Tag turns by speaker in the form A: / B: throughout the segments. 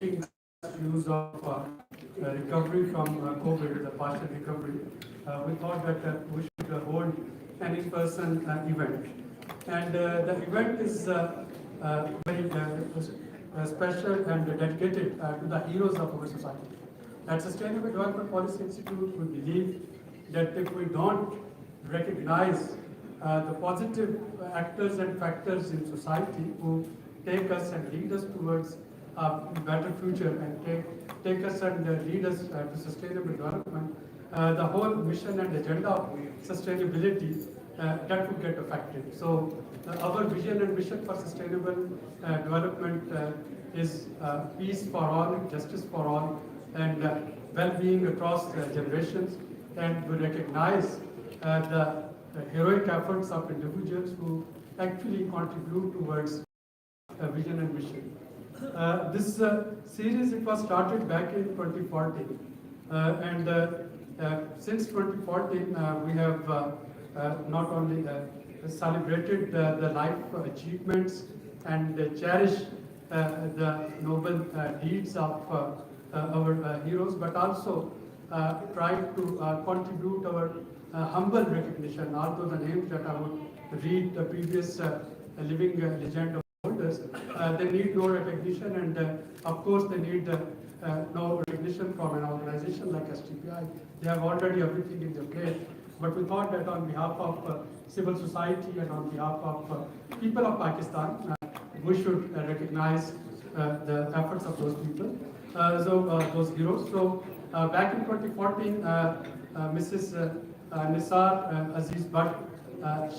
A: use of recovery from COVID, the partial recovery, we thought that we should hold an in-person event. And the event is very special and dedicated to the heroes of our society. At Sustainable Development Policy Institute, we believe that if we don't recognize the positive actors and factors in society who take us and lead us towards a better future and take us and lead us to sustainable development, the whole mission and agenda of sustainability that would get affected. So our vision and mission for sustainable development is peace for all, justice for all, and well-being across generations. And we recognize the heroic efforts of individuals who actually contribute towards vision and mission. This series, it was started back in 2014, and since 2014 we have not only celebrated the life achievements and cherish the noble deeds of our heroes, but also try to contribute our humble recognition, although the names that I would read the previous living legend of holders, they need no recognition, and of course they need no recognition from an organization like STPI. They have already everything in their plate. But we thought that on behalf of civil society and on behalf of people of Pakistan, we should recognize the efforts of those people, those heroes. So back in 2014, Mrs. Nisar Aziz Bhatt,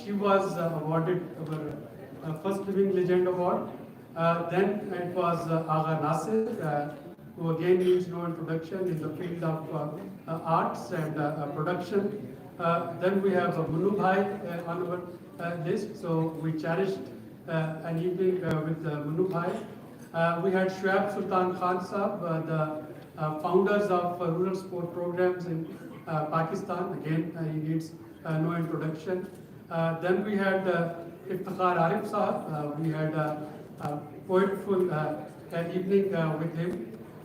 A: she was awarded our first Living Legend Award. Then it was Agha Nasir, who again needs no introduction in the field of arts and production. Then we have Munu Bhai on our list, so we cherished an evening with Munu Bhai. We had Shoaib Sultan Khan Sahab, the founders of rural sport programs in Pakistan. Again, he needs no introduction. Then we had Iftikhar Arif Sahab. We had a poetful evening with him.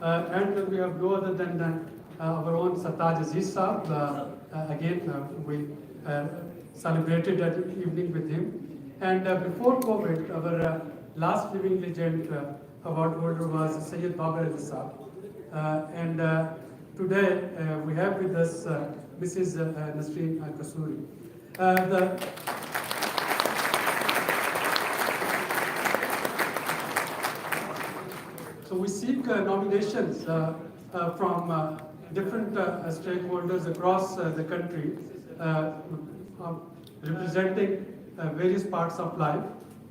A: And we have no other than our own Sataj Aziz Sahab. Again, we celebrated that evening with him. And before COVID, our last living legend award holder was Sayyid Babar Ali Sahab. And today we have with us Mrs. Nasreen Kasuri. So we seek nominations from different stakeholders across the country, representing various parts of life.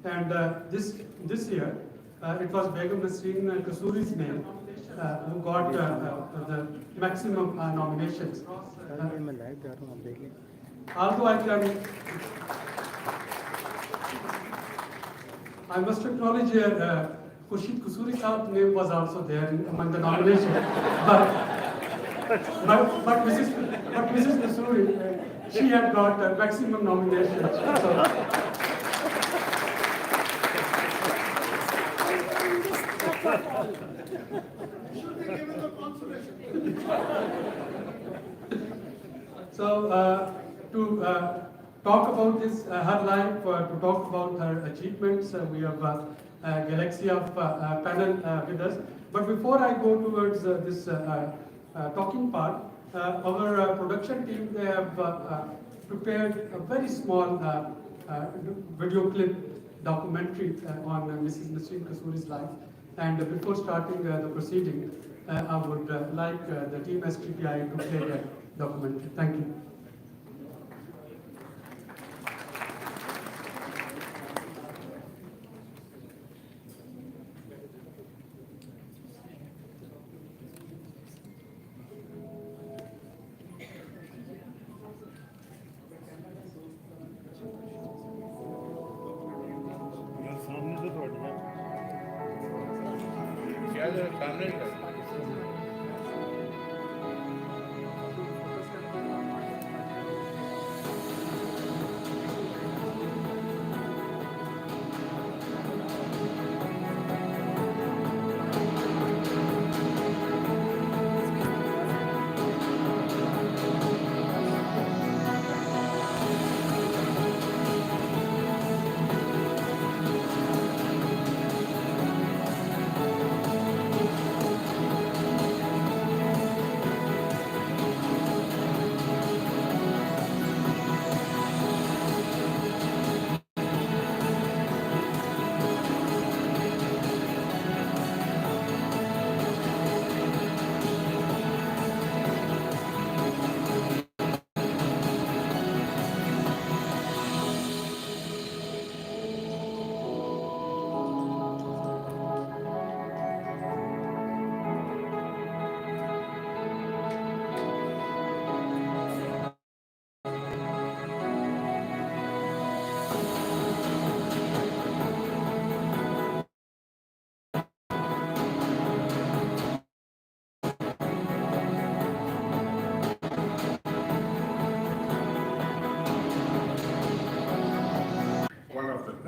A: And this year, it was Begum Nasreen Kasuri's name who got the maximum nominations. Although I must acknowledge here, Khurshid Kasuri Saab's name was also there among the nominations. But Mrs. Kasuri, she had got maximum nominations. So to talk about this, her life, to talk about her achievements, we have a galaxy of panel with us. But before I go towards this talking part, our production team, they have prepared a very small video clip documentary on Mrs. Nasreen Kasuri's life. And before starting the proceeding, I would like the team STPI to play that documentary. Thank you.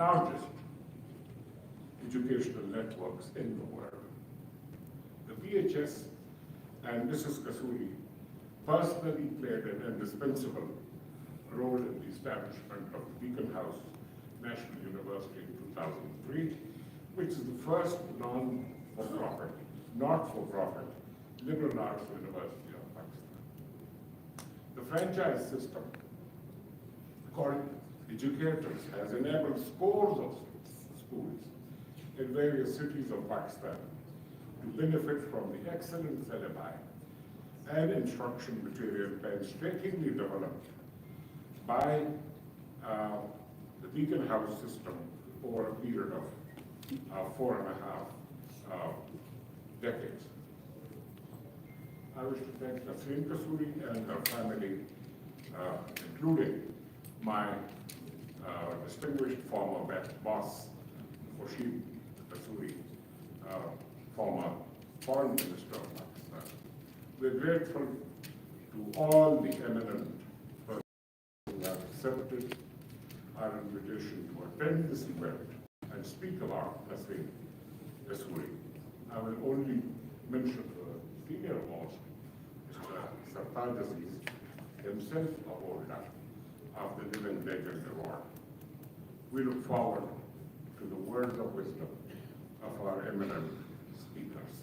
B: largest educational networks in the world. The VHS and Mrs. Kasuri personally played an indispensable role in the establishment of the Beacon House National University in 2003, which is the first not-for-profit liberal arts university of Pakistan. The franchise system called Educators has enabled scores of schools in various cities of Pakistan to benefit from the excellent syllabi and instruction material painstakingly developed by the Beacon House system over a period of 4.5 decades. I wish to thank Serena Kasuri and her family, including my distinguished former boss, Khurshid Kasuri, former foreign minister of Pakistan. We're grateful to all the eminent persons who have accepted our invitation to attend this event and speak about Serena Kasuri. I will only mention the senior most, Mr. Sartaj Aziz, himself a holder of the Living Legend Award. We look forward to the words of wisdom of our eminent speakers.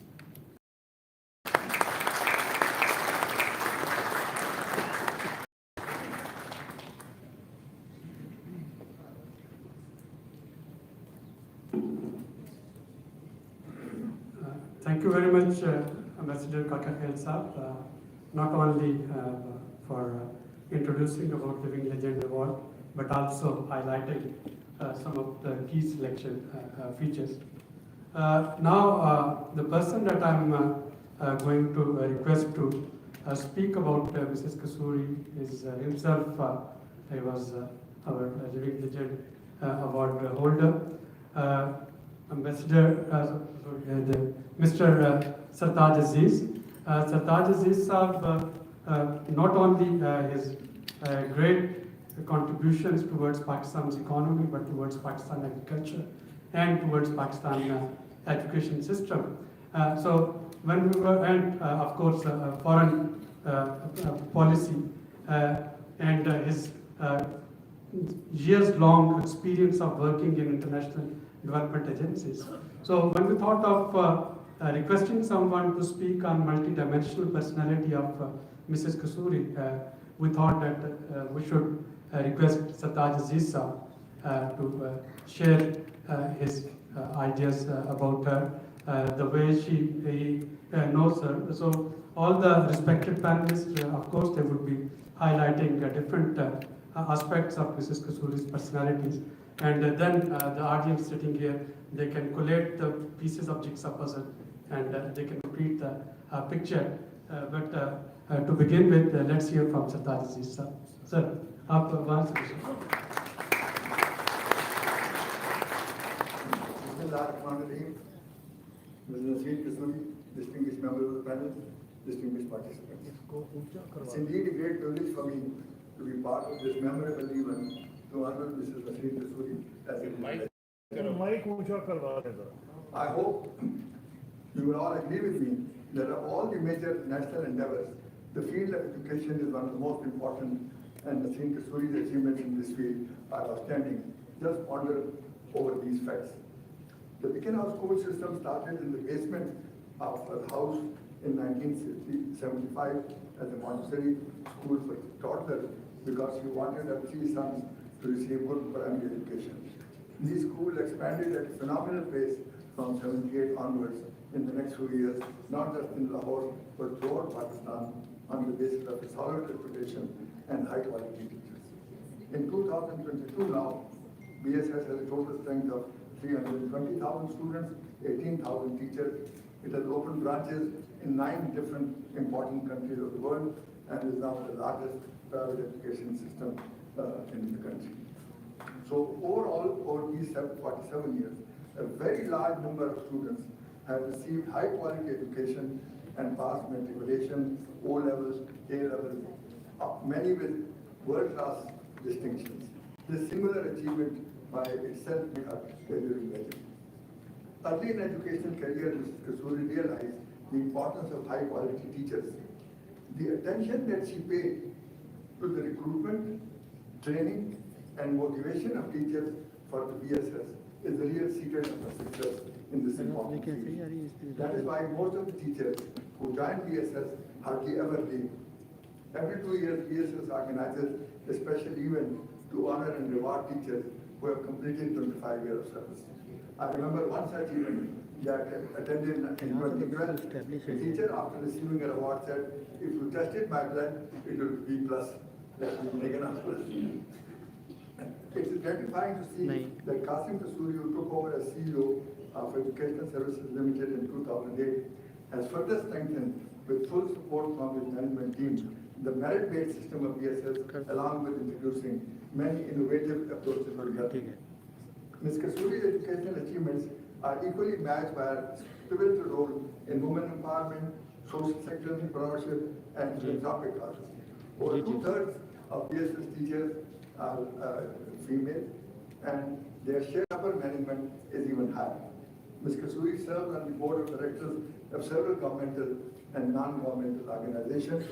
A: Thank you very much, Ambassador Kakakhail Saab, not only for introducing about Living Legend Award, but also highlighting some of the key selection features. Now, the person that I'm going to request to speak about Mrs. Kasuri is himself, he was our Living Legend Award holder. Mr. Sartaj Aziz. Sartaj Aziz Saab, not only his great contributions towards Pakistan's economy, but towards Pakistan agriculture and towards Pakistan education system. So when we were, and of course, foreign policy and his years-long experience of working in international development agencies. So when we thought of requesting someone to speak on multidimensional personality of Mrs. Kasuri, we thought that we should request Sartaj Aziz to share his ideas about her, the way he knows her. So all the respected panelists, of course, they would be highlighting different aspects of Mrs. Kasuri's personalities. And then the audience sitting here, they can collate the pieces of jigsaw puzzle and they can complete the picture. But to begin with, let's hear from Sartaj Aziz sir. Sir, आप वहाँ से
C: Serena Kasuri, distinguished members of the panel, distinguished participants. It's indeed a great privilege for me to be part of this memorable event to honor Mrs. Serena Kasuri as a I hope you will all agree with me that of all the major national endeavors, the field of education is one of the most important, and Serena Kasuri's achievements in this field are outstanding. Just ponder over these facts. The Beacon House school system started in the basement of the house in 1975 as a Montessori school for toddlers because he wanted her 3 sons to receive good primary education. This school expanded at a phenomenal pace from 78 onwards in the next few years, not just in Lahore, but throughout Pakistan on the basis of a solid reputation and high quality teachers. In 2022 now, BSS has a total strength of 320,000 students, 18,000 teachers. It has opened branches in 9 different important countries of the world and is now the largest private education system in the country. So overall, over these 47 years, a very large number of students have received high quality education and passed matriculation, O-levels, A-levels, many with world-class distinctions. This singular achievement by itself be a valuing legend. Early in educational career, Mrs. Kasuri realized the importance of high quality teachers. The attention that she paid to the recruitment, training, and motivation of teachers for the BSS is the real secret of her success in this important field. That is why most of the teachers who join BSS hardly ever leave. Every 2 years, BSS organizes a special event to honor and reward teachers who have completed 25 years of service. I remember one such event that I attended in 2012. A teacher, after receiving a award, said, "If you tested my blood, it will be plus." That will be taken up plus. It is gratifying to see that Qasim Kasuri, who took over as CEO of Educational Services Limited in 2008, has further strengthened with full support from his management team the merit-based system of BSS, along with introducing many innovative approaches to health. Ms. Kasuri's educational achievements are equally matched by her pivotal role in women empowerment, social sector entrepreneurship, and philanthropic causes. Over 2/3 of BSS teachers are female, and their share of upper management is even higher. Ms. Kasuri serves on the board of directors of several governmental and non-governmental organizations.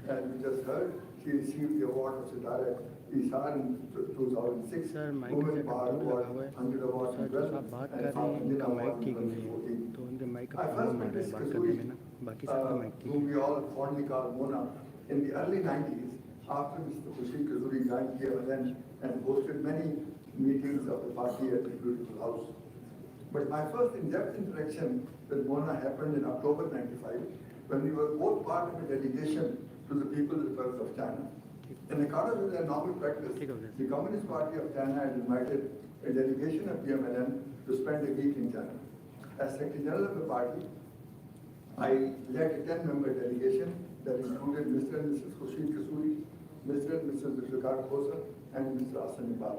C: As we just heard, she received the award of Siddharth Isar in 2006, Women Power Award, 100 awards in 12, and South Indian Award in 2014. I first met Ms. Kasuri, whom we all fondly call Mona, in the early 90s, after Mr. Khushi Kasuri joined PMLN and hosted many meetings of the party at the beautiful house. But my first in-depth interaction with Mona happened in October 95, when we were both part of a delegation to the People's Republic of China. In accordance with their normal practice, the Communist Party of China had invited a delegation of PMLN to spend a week in China. As Secretary General of the party, I led a 10-member delegation that included Mr. and Mrs. Khushi Kasuri, Mr. and Mrs. Zulfikar Khosa, and Mr. Islamabad.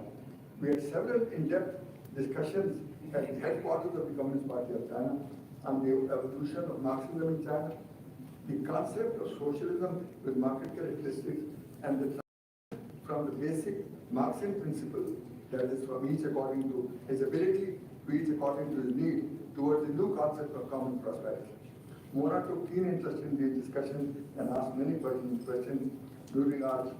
C: We had several in-depth discussions at the headquarters of the Communist Party of China on the evolution of Marxism in China, the concept of socialism with market characteristics, and the transition from the basic Marxian principle, that is from each according to his ability to each according to his need, towards the new concept of common prosperity. Mona took keen interest in these discussions and asked many pertinent questions during our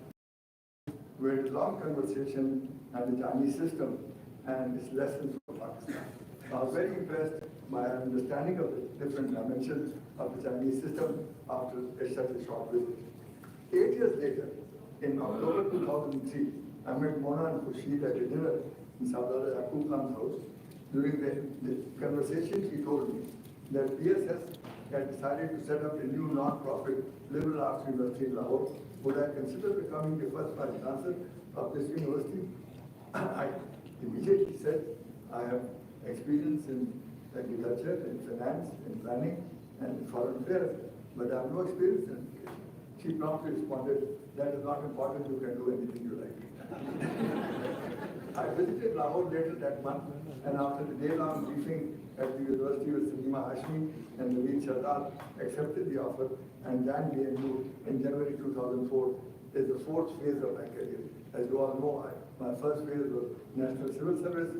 C: we had a long conversation on the Chinese system and its lessons for Pakistan. I was very impressed by our understanding of the different dimensions of the Chinese system after such a short visit. 8 years later, in October 2003, I met Mona and Khurshid at a dinner in Sardar Yaqub Khan's house. During the conversation, she told me that BSS had decided to set up a new non-profit liberal arts university in Lahore. Would I consider becoming the first vice chancellor of this university? I immediately said, I have experience in agriculture, in finance, in planning, and in foreign affairs, but I have no experience in education. She promptly responded, that is not important, you can do anything you like. I visited Lahore later that month, and after the day-long briefing at the university with Serena Hashmi and Naveen Sardar, accepted the offer and joined BNU in January 2004 is the fourth phase of my career. As you all know, my first phase was National Civil Service,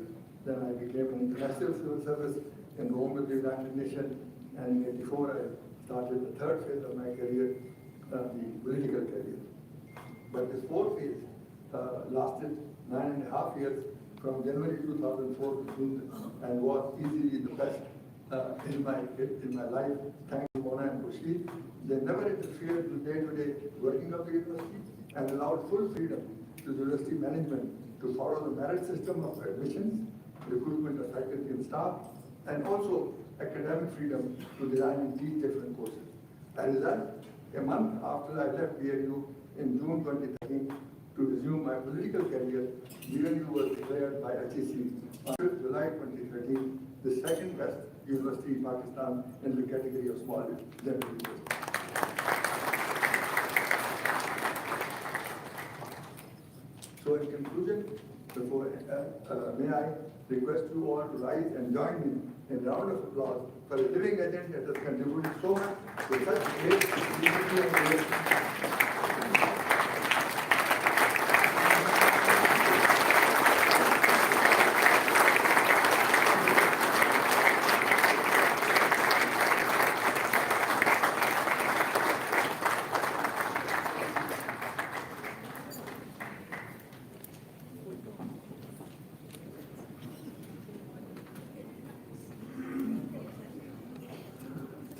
C: then I became an International Civil Service in Rome with the United Nations, and in '84 I started the third phase of my career, the political career. But this fourth phase lasted 9.5 years from January 2004 to June, and was easily the best in my life. Thanks to Mona and Khurshid. They never interfered with day-to-day working of the university and allowed full freedom to the university management to follow the merit system of admissions, recruitment of faculty and staff, and also academic freedom to design and teach different courses. As a result, a month after I left BNU in June 2013 to resume my political career, BNU was declared by HEC on 5th July 2013 the second best university in Pakistan in the category of small general university. So in conclusion, before, may I request you all to rise and join me in a round of applause for a living legend that has contributed so much to such great unity and creation.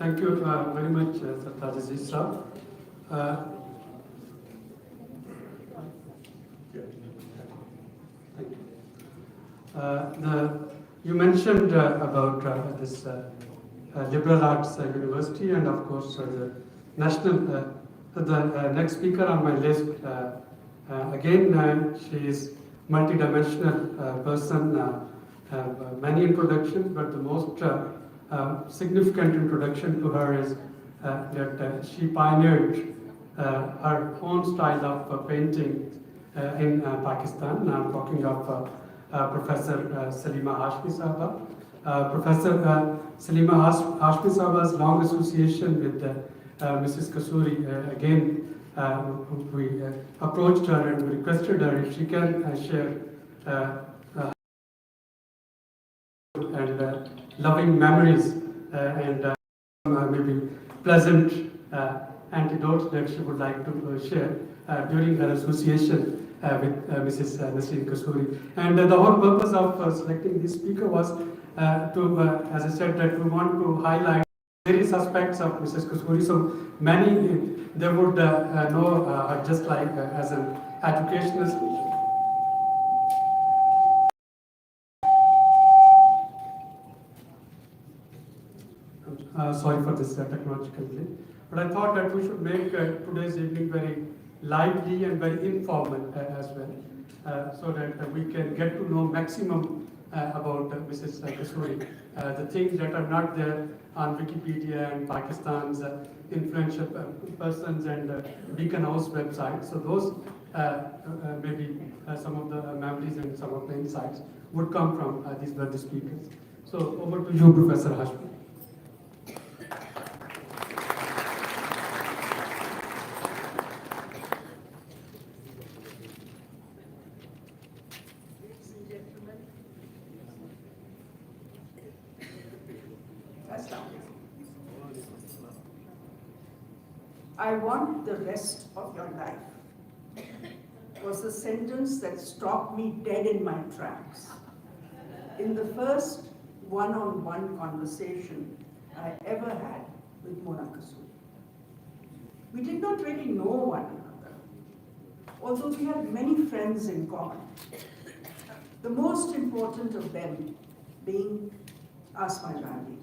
A: Thank you very much, Sartaji sir. Thank you. You mentioned about this liberal arts university, and of course the national. The next speaker on my list, again, she is multidimensional person. Many introductions, but the most significant introduction to her is that she pioneered her own style of painting in Pakistan. I'm talking of Professor Salima Hashmi Sahaba. Professor Salima Hashmi Sahaba's long association with Mrs. Kasuri, again, we approached her and requested her if she can share and loving memories and maybe pleasant anecdotes that she would like to share during her association with Mrs. Nasreen Kasuri. And the whole purpose of selecting this speaker was to, as I said, that we want to highlight various aspects of Mrs. Kasuri. So many, they would know her just like as an educationist. Sorry for this technological delay. But I thought that we should make today's evening very lively and very informal as well, so that we can get to know maximum about Mrs. Kasuri, the things that are not there on Wikipedia and Pakistan's influential persons and Beacon House website. So those maybe some of the memories and some of the insights would come from these worthy speakers. So over to you, Professor Hashmi.
D: I want the rest of your life was a sentence that stopped me dead in my tracks. In the first one-on-one conversation I ever had with Mona Kasuri. We did not really know one another, although we had many friends in common. The most important of them being Asma Jhanvi.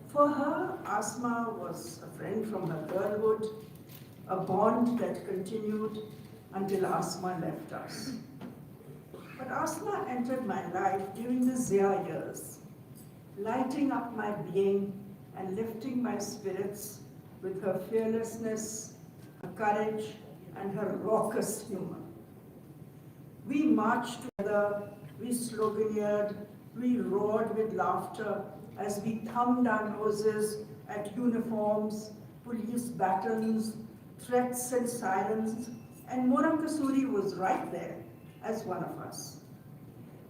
D: For her, Asma was a friend from her girlhood, a bond that continued until Asma left us. But Asma entered my life during the Zia years, lighting up my being and lifting my spirits with her fearlessness, her courage, and her raucous humor. We marched together, we sloganeered, we roared with laughter as we thumbed our noses at uniforms, police batons, threats and sirens, and Mona Kasuri was right there as one of us.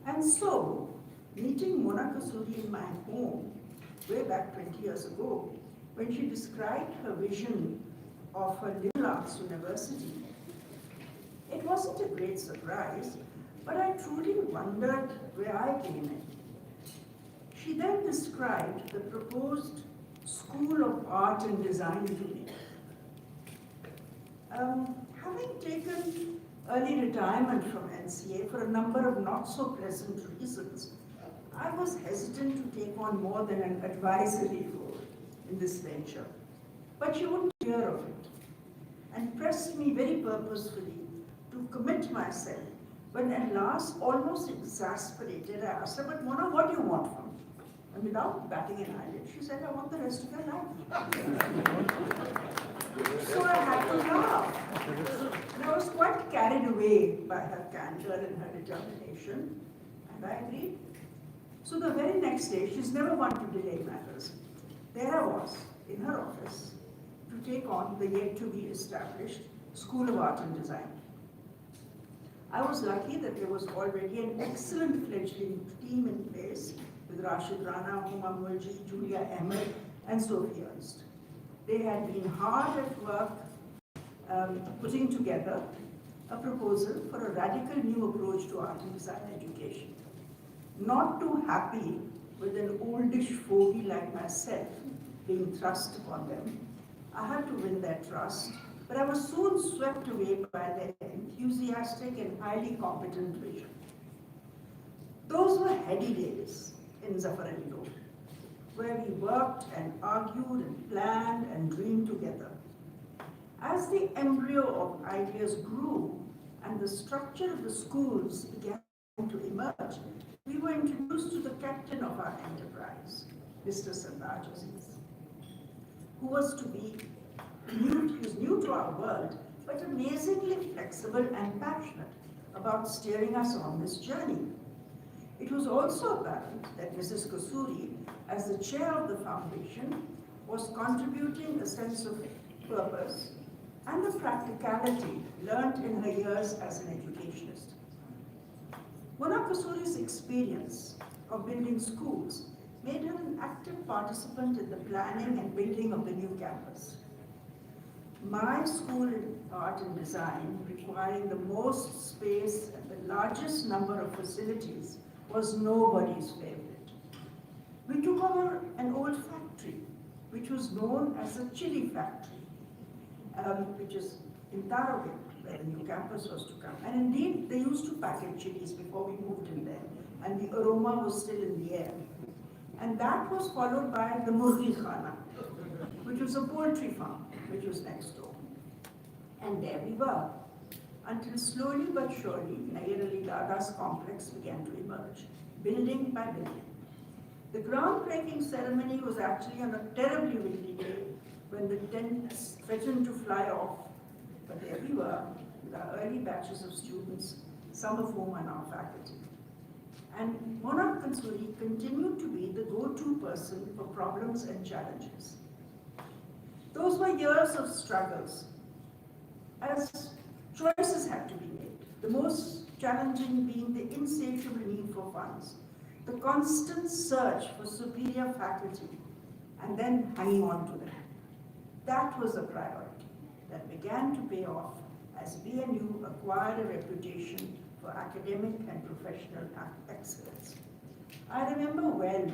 D: And so, meeting Mona Kasuri in my home, way back 20 years ago, when she described her vision of her liberal arts university, it wasn't a great surprise, but I truly wondered where I came in. She then described the proposed School of Art and Design to me. Having taken early retirement from NCA for a number of not so pleasant reasons, I was hesitant to take on more than an advisory role in this venture. But she wouldn't hear of it and pressed me very purposefully to commit myself. When at last, almost exasperated, I asked her, "But Mona, what do you want from me?" And without batting an eyelid, she said, "I want the rest of your life." So I had to laugh. And I was quite carried away by her candor and her determination, and I agreed. So the very next day, she's never one to delay matters. There I was, in her office, to take on the yet-to-be-established School of Art and Design. I was lucky that there was already an excellent fledgling team in place with Rashid Rana, Huma Mulji, Julia Ahmed, and Sophie Ernst. They had been hard at work putting together a proposal for a radical new approach to art and design education. Not too happy with an oldish fogey like myself, being thrust upon them. I had to win their trust, but I was soon swept away by their enthusiastic and highly competent vision. Those were heady days in Zafar Ali Road, where we worked and argued and planned and dreamed together. As the embryo of ideas grew and the structure of the schools began to emerge, we were introduced to the captain of our enterprise, Mr. Sardar Aziz, who was new to our world, but amazingly flexible and passionate about steering us on this journey. It was also apparent that Mrs. Kasuri, as the chair of the foundation, was contributing a sense of purpose and the practicality learnt in her years as an educationist. Mona Kasuri's experience of building schools made her an active participant in the planning and building of the new campus. My school in art and design, requiring the most space and the largest number of facilities, was nobody's favorite. We took over an old factory, which was known as the chili factory, which is in Tarawih, where the new campus was to come. And indeed, they used to packet chilies before we moved in there, and the aroma was still in the air. And that was followed by the Murgi Khana, which was a poultry farm, which was next door. And there we were, until slowly but surely, Nair Ali Dada's complex began to emerge, building by building. The groundbreaking ceremony was actually on a terribly windy day when the tents threatened to fly off. But there we were, with our early batches of students, some of whom are now faculty. And Mona Kasuri continued to be the go-to person for problems and challenges. Those were years of struggles, as choices had to be made, the most challenging being the insatiable need for funds, the constant search for superior faculty, and then hanging on to them. That was a priority that began to pay off as BNU acquired a reputation for academic and professional excellence. I remember well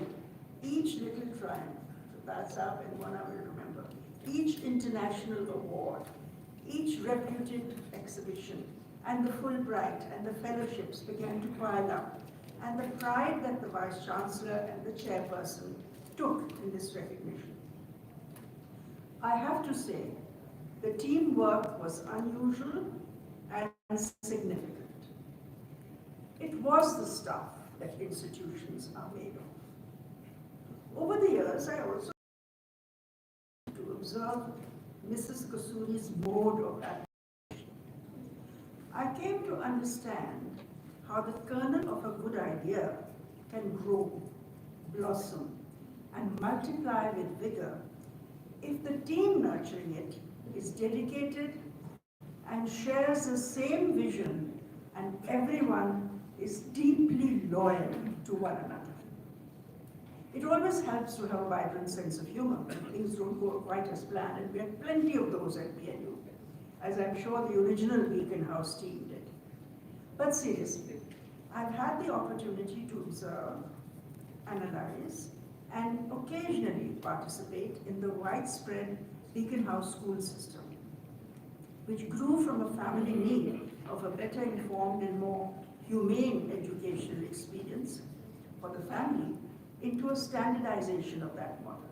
D: each little triumph, that's up and one I will remember, each international award, each reputed exhibition, and the Fulbright and the fellowships began to pile up, and the pride that the Vice Chancellor and the Chairperson took in this recognition. I have to say, the teamwork was unusual and significant. It was the stuff that institutions are made of. Over the years, I also to observe Mrs. Kasuri's mode of application. I came to understand how the kernel of a good idea can grow, blossom, and multiply with vigor if the team nurturing it is dedicated and shares the same vision and everyone is deeply loyal to one another. It always helps to have a vibrant sense of humor when things don't go quite as planned, and we had plenty of those at BNU, as I'm sure the original Beacon House team did. But seriously, I've had the opportunity to observe, analyze, and occasionally participate in the widespread Beacon House school system, which grew from a family need of a better informed and more humane educational experience for the family into a standardization of that model.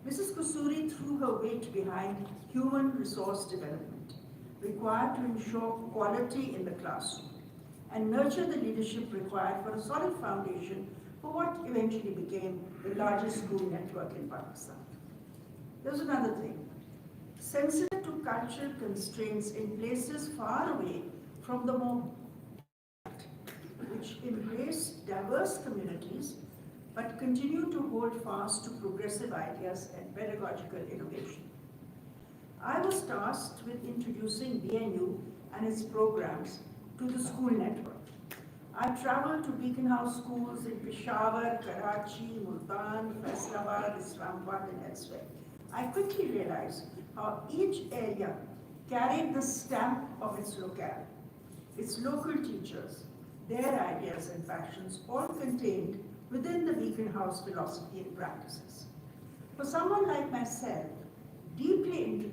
D: Mrs. Kasuri threw her weight behind human resource development, required to ensure quality in the classroom and nurture the leadership required for a solid foundation for what eventually became the largest school network in Pakistan. There's another thing. Sensitive to cultural constraints in places far away from the more which embrace diverse communities but continue to hold fast to progressive ideas and pedagogical innovation. I was tasked with introducing BNU and its programs to the school network. I traveled to Beacon House schools in Peshawar, Karachi, Multan, Islamabad, Islamabad, and elsewhere. I quickly realized how each area carried the stamp of its locale, its local teachers, their ideas and passions, all contained within the Beacon House philosophy and practices. For someone like myself, deeply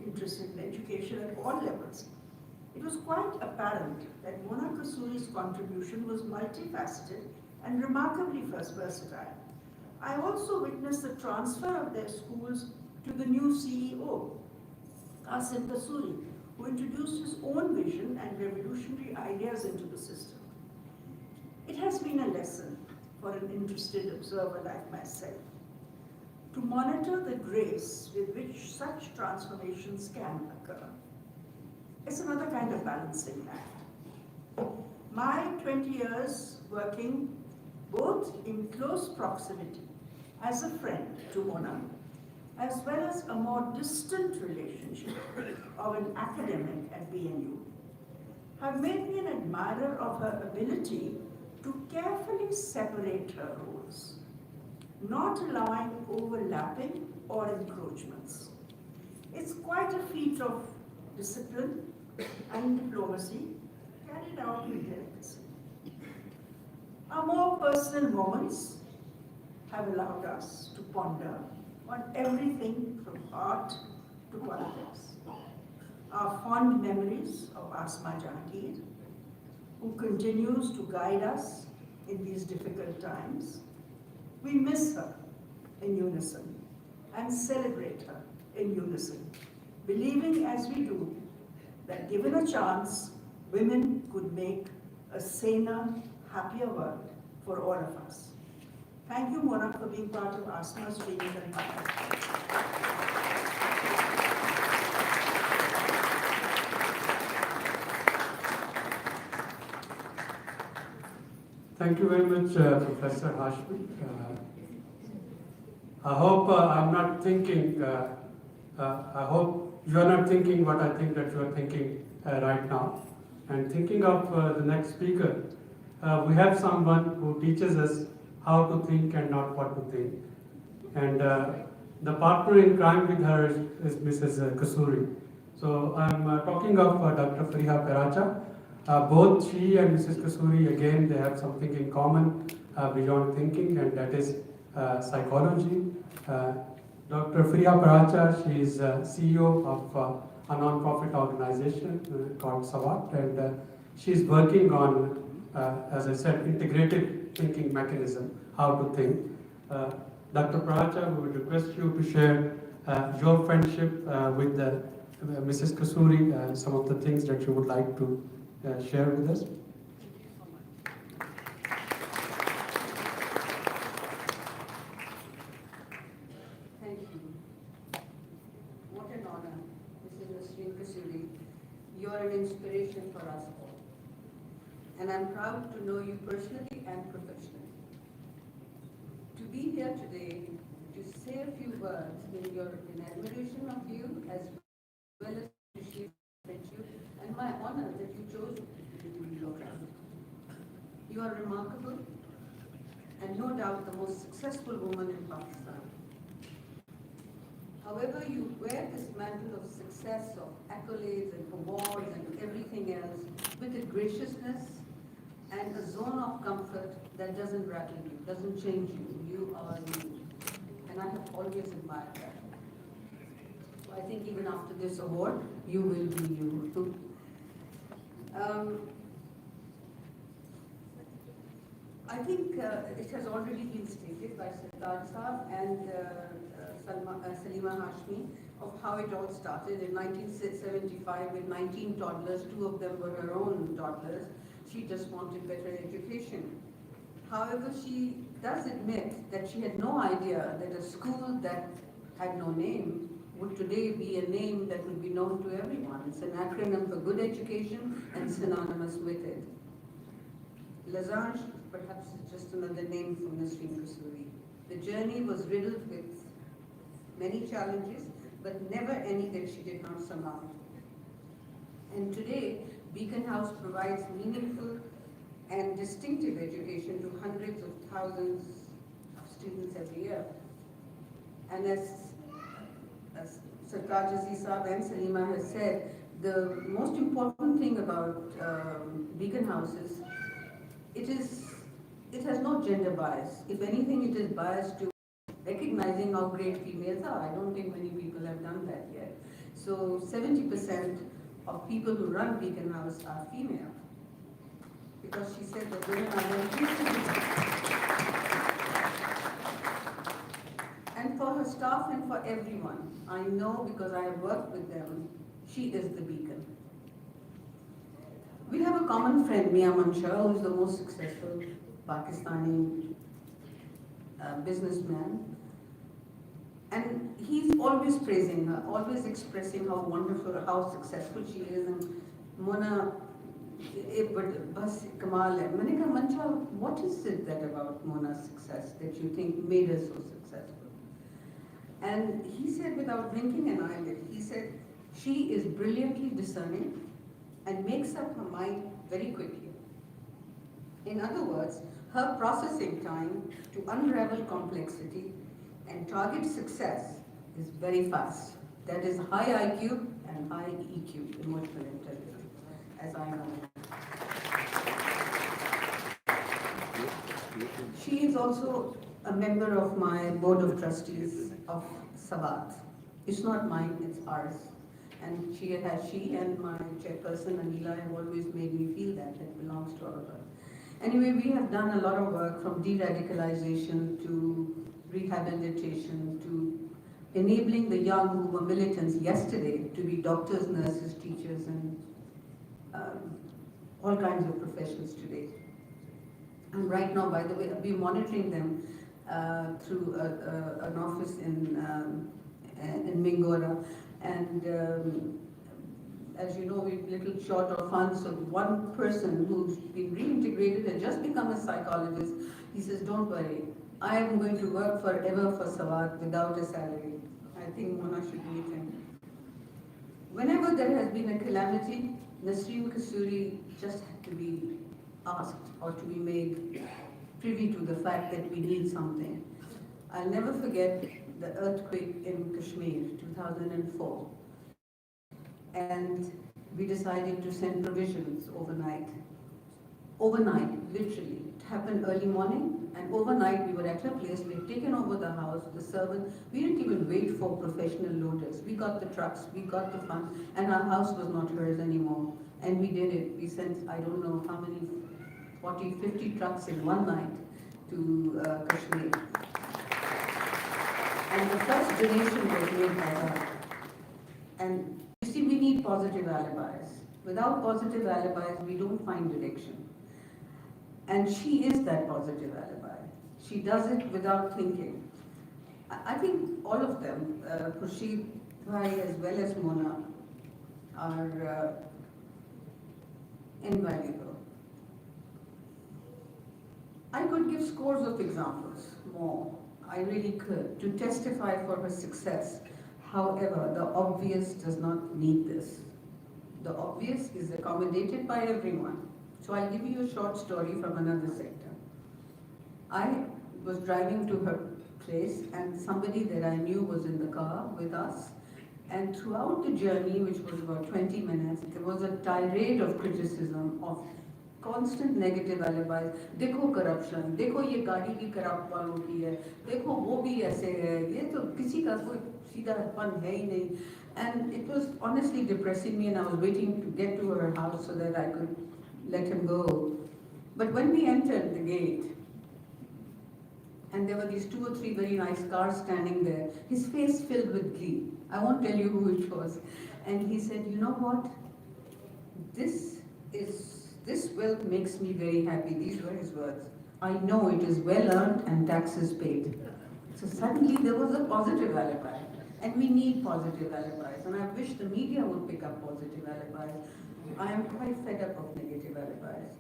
D: interested in education at all levels, it was quite apparent that Mona Kasuri's contribution was multifaceted and remarkably versatile. I also witnessed the transfer of their schools to the new CEO, Asim Kasuri, who introduced his own vision and revolutionary ideas into the system. It has been a lesson for an interested observer like myself to monitor the grace with which such transformations can occur. It's another kind of balancing act. My 20 years working both in close proximity as a friend to Mona, as well as a more distant relationship of an academic at BNU, have made me an admirer of her ability to carefully separate her roles, not allowing overlapping or encroachments. It's quite a feat of discipline and diplomacy carried out with delicacy. Our more personal moments have allowed us to ponder on everything from art to politics. Our fond memories of Asma Jahangir, who continues to guide us in these difficult times. We miss her in unison and celebrate her in unison, believing as we do that given a chance, women could make a saner, happier world for all of us. Thank you, Mona, for being part of Asma's dreams and life.
A: Thank you very much, Professor Hashmi. I hope I'm not thinking, I hope you are not thinking what I think that you are thinking right now. And thinking of the next speaker, we have someone who teaches us how to think and not what to think. And the partner in crime with her is Mrs. Kasuri. So I'm talking of Dr. Fariha Peracha. Both she and Mrs. Kasuri, again, they have something in common beyond thinking, and that is psychology. Dr. Fariha Peracha, she is CEO of a non-profit organization called SAWAT, and she is working on, as I said, integrated thinking mechanism, how to think. Dr. Peracha, we would request you to share your friendship with Mrs. Kasuri, some of the things that you would like to share with us.
E: Thank you. What an honor, Mrs. Serena Kasuri. You are an inspiration for us all. And I'm proud to know you personally and professionally. To be here today, to say a few words in admiration of you as well as appreciate you, and my honor that you chose to be your friend. You are remarkable and no doubt the most successful woman in Pakistan. However, you wear this mantle of success, of accolades and awards and everything else with a graciousness and a zone of comfort that doesn't rattle you, doesn't change you. You are you. And I have always admired that. So I think even after this award, you will be you. I think it has already been stated by Sarkar Saab and Salima Hashmi of how it all started in 1975 with 19 toddlers. 2 of them were her own toddlers. She just wanted better education. However, she does admit that she had no idea that a school that had no name would today be a name that would be known to everyone. It's an acronym for good education and synonymous with it. Lazange, perhaps is just another name for Nasreen Kasuri. The journey was riddled with many challenges, but never any that she did not surmount. And today, Beacon House provides meaningful and distinctive education to hundreds of thousands of students every year. And as Sarkar Jazi Saab and Salima has said, the most important thing about Beacon House is it has no gender bias. If anything, it is biased to recognizing how great females are. I don't think many people have done that yet. So 70% of people who run Beacon House are female. Because she said that women are very used to it. And for her staff and for everyone, I know because I have worked with them, she is the beacon. We have a common friend, Mia Mansha, who is the most successful Pakistani businessman. And he's always praising her, always expressing how wonderful, how successful she is. And Mona, bas kamal hai. Maine kaha, Mancha, what is it that about Mona's success that you think made her so successful? And he said, without blinking an eyelid, he said, she is brilliantly discerning and makes up her mind very quickly. In other words, her processing time to unravel complexity and target success is very fast. That is high IQ and high EQ, emotional intelligence, as I know. She is also a member of my board of trustees of Sabat. It's not mine, it's ours. And she and my chairperson Anila have always made me feel that it belongs to all of us. Anyway, we have done a lot of work from de-radicalization to rehabilitation to enabling the young who were militants yesterday to be doctors, nurses, teachers, and all kinds of professions today. And right now, by the way, we're monitoring them through an office in Mingora. And as you know, we're a little short of funds, so one person who's been reintegrated and just become a psychologist, he says, don't worry, I am going to work forever for Sawat without a salary. I think Mona should meet him. Whenever there has been a calamity, Nasreen Kasuri just had to be asked or to be made privy to the fact that we need something. I'll never forget the earthquake in Kashmir, 2004. And we decided to send provisions overnight. Overnight, literally. It happened early morning, and overnight we were at her place, we had taken over the house, the servant. We didn't even wait for professional loaders. We got the trucks, we got the funds, and our house was not hers anymore. And we did it. We sent, I don't know how many, 40, 50 trucks in one night to Kashmir. And the first donation was made by her. And you see, we need positive alibis. Without positive alibis, we don't find direction. And she is that positive alibi. She does it without thinking. I think all of them, Khurshid Bhai as well as Mona, are invaluable. I could give scores of examples more. I really could, to testify for her success. However, the obvious does not need this. The obvious is accommodated by everyone. So I'll give you a short story from another sector. I was driving to her place and somebody that I knew was in the car with us. And throughout the journey, which was about 20 minutes, there was a tirade of criticism, of constant negative alibis. देखो corruption, देखो ये गाड़ी भी corrupt वालों की है, देखो वो भी ऐसे है, ये तो किसी का कोई सीधापन है ही नहीं. And it was honestly depressing me, and I was waiting to get to her house so that I could let him go. But when we entered the gate, and there were these 2 or 3 very nice cars standing there, his face filled with glee. I won't tell you who it was. And he said, you know what? This wealth makes me very happy. These were his words. I know it is well earned and taxes paid. So suddenly there was a positive alibi. And we need positive alibis. And I wish the media would pick up positive alibis. I am quite fed up of negative alibis.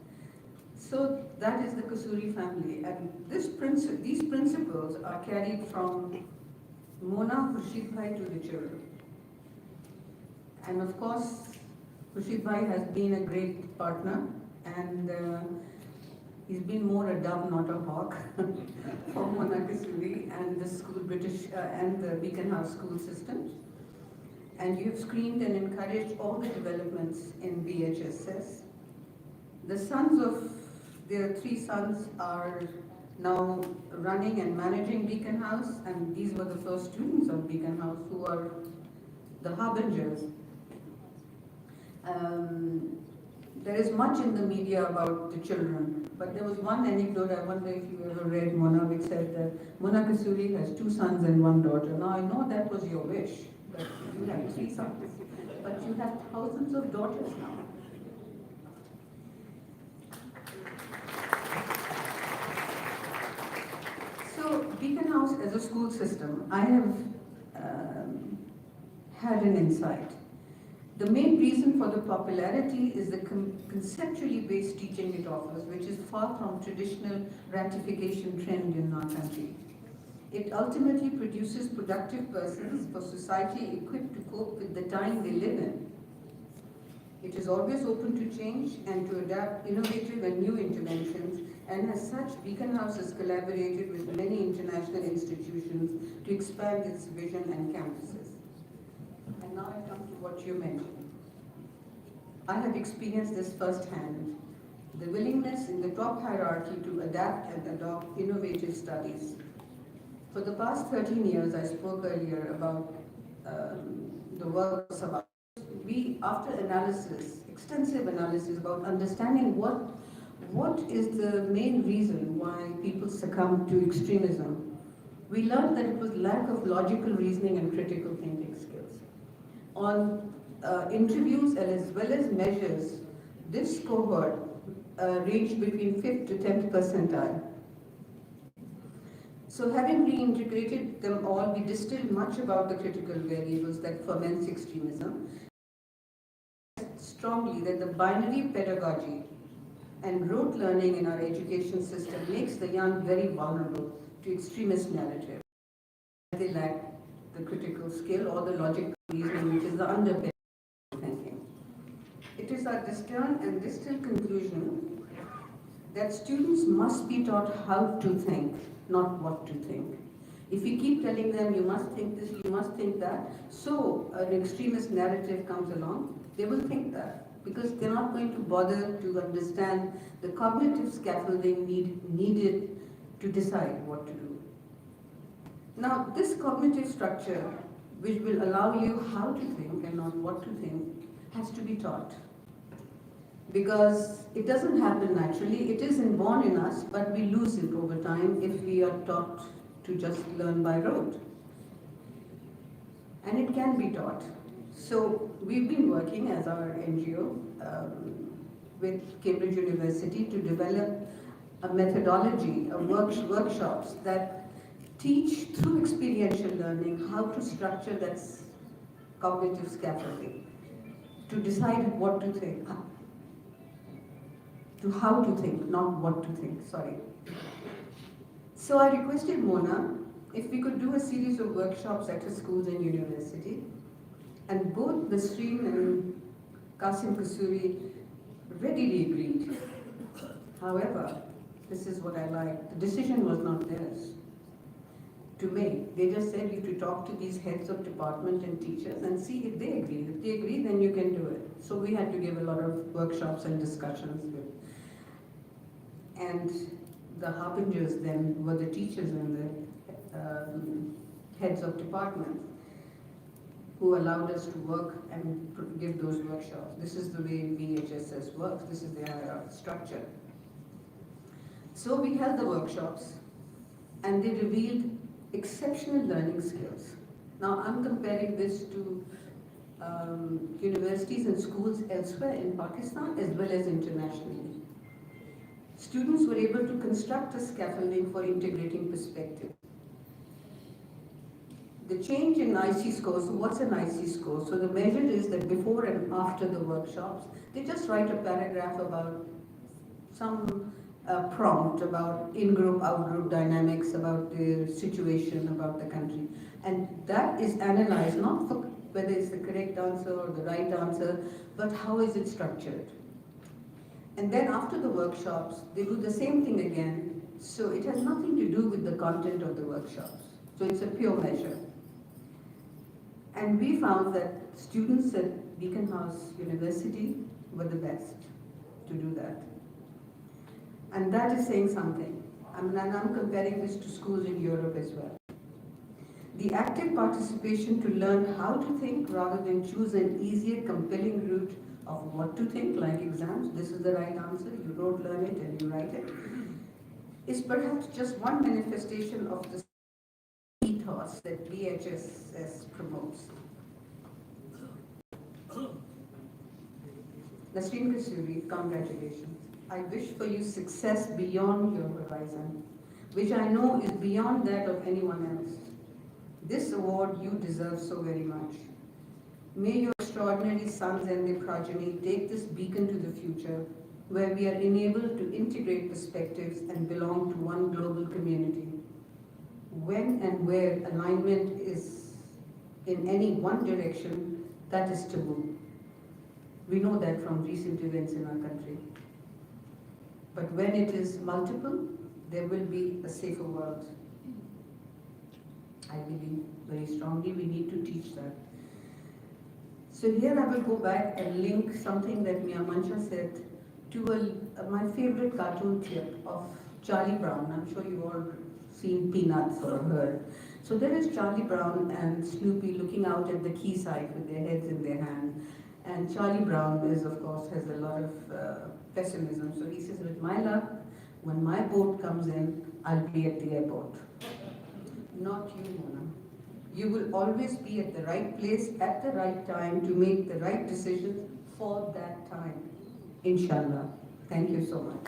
E: So that is the Kasuri family. And these principles are carried from Mona, Khurshid Bhai to the children. And of course, Khurshid Bhai has been a great partner, and he's been more a dove, not a hawk, for Mona Kasuri and the school and the Beacon House school system. And you've screened and encouraged all the developments in BHSS. The sons of their 3 sons are now running and managing Beacon House, and these were the first students of Beacon House who are the harbingers. There is much in the media about the children, but there was one anecdote, I wonder if you ever read, Mona, which said that Mona Kasuri has 2 sons and 1 daughter. Now I know that was your wish, but you have 3 sons, but you have thousands of daughters now. So Beacon House as a school system, I have had an insight. The main reason for the popularity is the conceptually based teaching it offers, which is far from traditional ratification trend in our country. It ultimately produces productive persons for society equipped to cope with the time they live in. It is always open to change and to adapt innovative and new interventions, and as such, Beacon House has collaborated with many international institutions to expand its vision and campuses. And now I come to what you mentioned. I have experienced this firsthand, the willingness in the top hierarchy to adapt and adopt innovative studies. For the past 13 years, I spoke earlier about the works about. We, after analysis, extensive analysis about understanding what is the main reason why people succumb to extremism, we learned that it was lack of logical reasoning and critical thinking skills. On interviews as well as measures, this cohort ranged between 5th to 10th percentile. So having reintegrated them all, we distilled much about the critical variables that ferments extremism. Strongly that the binary pedagogy and rote learning in our education system makes the young very vulnerable to extremist narrative. They lack the critical skill or the logical reasoning, which is the underpinning of thinking. It is our discerned and distilled conclusion that students must be taught how to think, not what to think. If we keep telling them, you must think this, you must think that, so an extremist narrative comes along, they will think that, because they're not going to bother to understand the cognitive scaffolding needed to decide what to do. Now, this cognitive structure, which will allow you how to think and not what to think, has to be taught. Because it doesn't happen naturally, it is inborn in us, but we lose it over time if we are taught to just learn by rote. And it can be taught. So we've been working as our NGO with Cambridge University to develop a methodology, workshops that teach through experiential learning how to structure that cognitive scaffolding, to decide what to think, to how to think, not what to think, sorry. So I requested Mona if we could do a series of workshops at her schools and university, and both Nasreen and Qasim Kasuri readily agreed. However, this is what I like, the decision was not theirs to make. They just said you have to talk to these heads of department and teachers and see if they agree. If they agree, then you can do it. So we had to give a lot of workshops and discussions with. And the harbingers then were the teachers and the heads of departments who allowed us to work and give those workshops. This is the way VHSS works. This is their structure. So we held the workshops and they revealed exceptional learning skills. Now I'm comparing this to universities and schools elsewhere in Pakistan as well as internationally. Students were able to construct a scaffolding for integrating perspective. The change in IC scores, so what's an IC score? So the measure is that before and after the workshops, they just write a paragraph about some prompt about in-group, out-group dynamics, about the situation, about the country. And that is analyzed not for whether it's the correct answer or the right answer, but how is it structured. And then after the workshops, they do the same thing again. So it has nothing to do with the content of the workshops. So it's a pure measure. And we found that students at Beacon House University were the best to do that. And that is saying something. And I'm comparing this to schools in Europe as well. The active participation to learn how to think rather than choose an easier, compelling route of what to think, like exams, this is the right answer, you don't learn it and you write it, is perhaps just one manifestation of the ethos that BHSS promotes. Nasreen Kasuri, congratulations. I wish for you success beyond your horizon, which I know is beyond that of anyone else. This award you deserve so very much. May your extraordinary sons and their progeny take this beacon to the future, where we are enabled to integrate perspectives and belong to one global community. When and where alignment is in any one direction, that is taboo. We know that from recent events in our country. But when it is multiple, there will be a safer world. I believe very strongly we need to teach that. So here I will go back and link something that Mia Mancha said to my favorite cartoon clip of Charlie Brown. I'm sure you've all seen Peanuts or heard. So there is Charlie Brown and Snoopy looking out at the quayside with their heads in their hands. And Charlie Brown is, of course, has a lot of pessimism. So he says, with my luck, when my boat comes in, I'll be at the airport. Not you, Mona. You will always be at the right place at the right time to make the right decisions for that time. Inshallah. Thank you so much.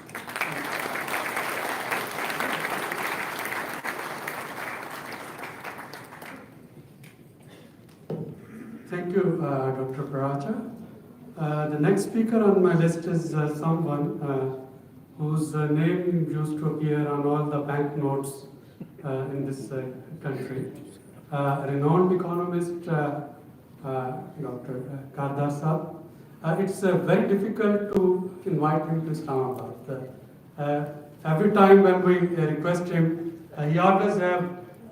A: Thank you, Dr. Paracha. The next speaker on my list is someone whose name used to appear on all the banknotes in this country. Renowned economist, Dr. Kardar Saab. It's very difficult to invite him to Islamabad. Every time when we request him, he always have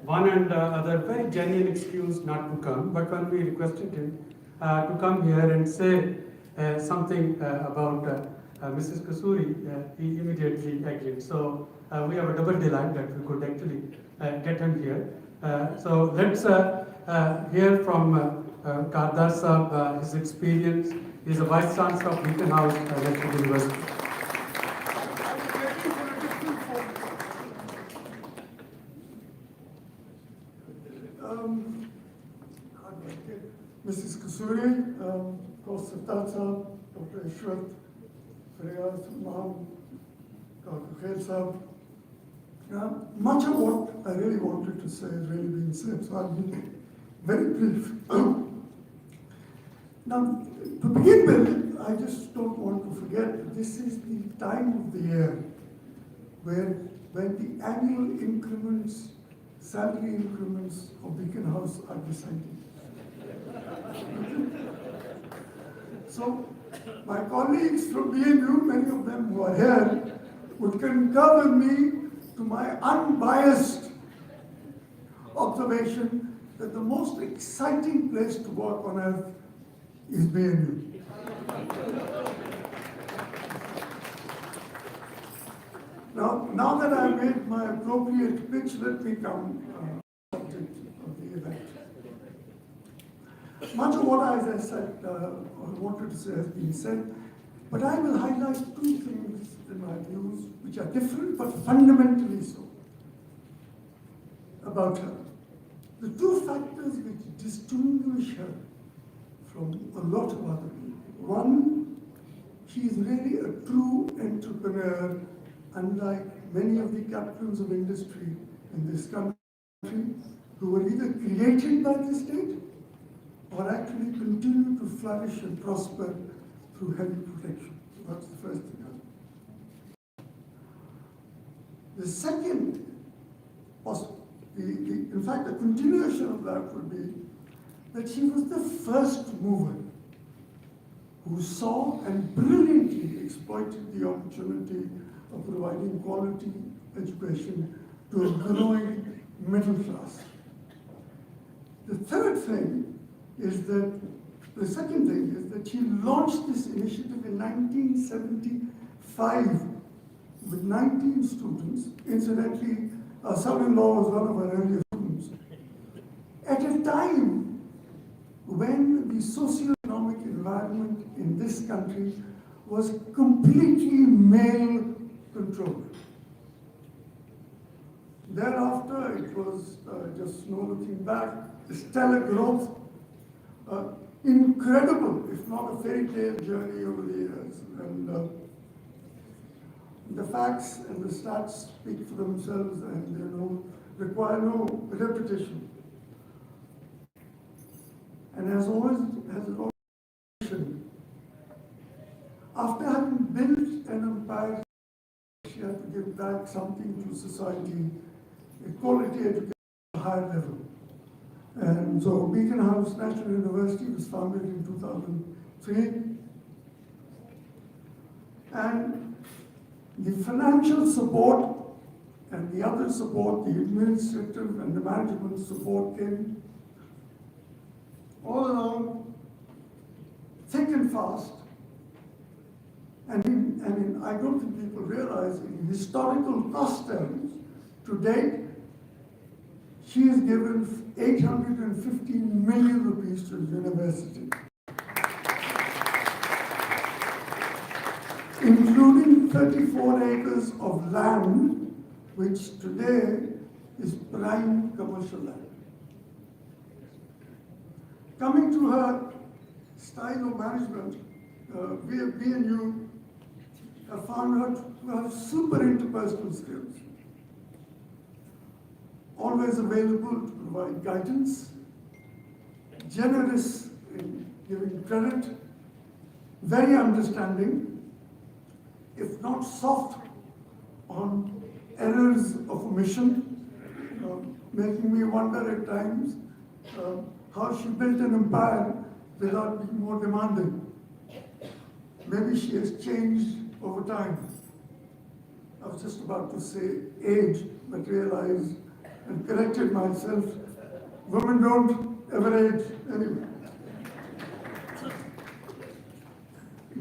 A: one and other very genuine excuse not to come. But when we requested him to come here and say something about Mrs. Kasuri, he immediately agreed. So we have a double delight that we could actually get him here. So let's hear from Kardar Saab, his experience. He's a Vice Chancellor of Beacon House Electric University.
F: Mrs. Kasuri, of course, Safdar Saab, Dr. Ishwat, Faryaz, Imam, Dr. Khair Saab. Much of what I really wanted to say has really been said, so I'll be very brief. Now, to begin with, I just don't want to forget that this is the time of the year when the annual increments, salary increments of Beacon House are decided. So, my colleagues from BNU, many of them who are here, would concur with me to my unbiased observation that the most exciting place to work on earth is BNU. Now that I've made my appropriate pitch, let me come to the subject of the event. Much of what, as I said, I wanted to say has been said, but I will highlight two things in my views which are different but fundamentally so about her. The two factors which distinguish her from a lot of other people. One, she is really a true entrepreneur, unlike many of the captains of industry in this country who were either created by the state or actually continue to flourish and prosper through heavy protection. That's the first thing. The second, in fact, the continuation of that would be that she was the first mover who saw and brilliantly exploited the opportunity of providing quality education to a growing middle class. The third thing is that, the second thing is that she launched this initiative in 1975 with 19 students. Incidentally, our son-in-law was one of our earlier students. At a time when the socio-economic environment in this country was completely male-controlled. Thereafter, it was just no looking back, stellar growth, incredible, if not a fairy tale journey over the years. And the facts and the stats speak for themselves and require no repetition. And as always, mentioned, after having built an empire, she had to give back something to society, a quality education at a higher level. And so Beacon House National University was founded in 2003. And the financial support and the other support, the administrative and the management support came all along, thick and fast. And I don't think people realize in historical cost terms, to date, she has given 815 million rupees to the university, including 34 acres of land, which today is prime commercial land. Coming to her style of management, we at BNU have found her to have super interpersonal skills, always available to provide guidance, generous in giving credit, very understanding, if not soft on errors of omission, making me wonder at times how she built an empire without being more demanding. Maybe she has changed over time. I was just about to say age, but realized and corrected myself. Women don't ever age anyway.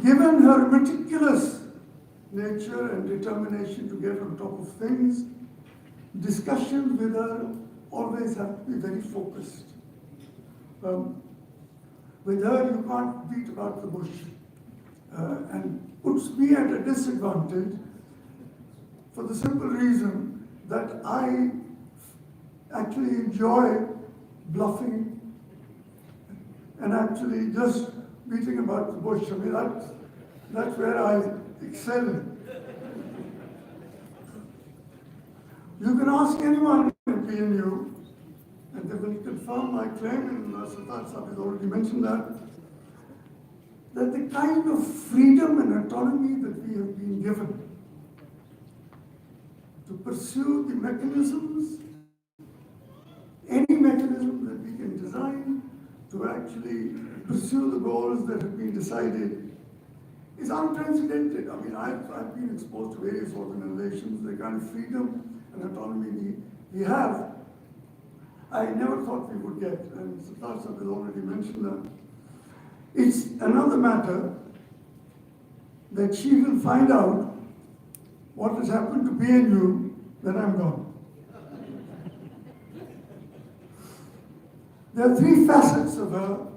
F: Given her meticulous nature and determination to get on top of things, discussions with her always have to be very focused. With her, you can't beat about the bush. And puts me at a disadvantage for the simple reason that I actually enjoy bluffing and actually just beating about the bush. I mean, that's where I excel in. You can ask anyone at BNU, and they will confirm my claim, and Sultan Sahib has already mentioned that the kind of freedom and autonomy that we have been given to pursue the mechanisms, any mechanism that we can design to actually pursue the goals that have been decided is unprecedented. I mean, I've been exposed to various organizations, the kind of freedom and autonomy we have, I never thought we would get, and Sultan Sahib has already mentioned that. It's another matter that she will find out what has happened to BNU when I'm gone. There are three facets of her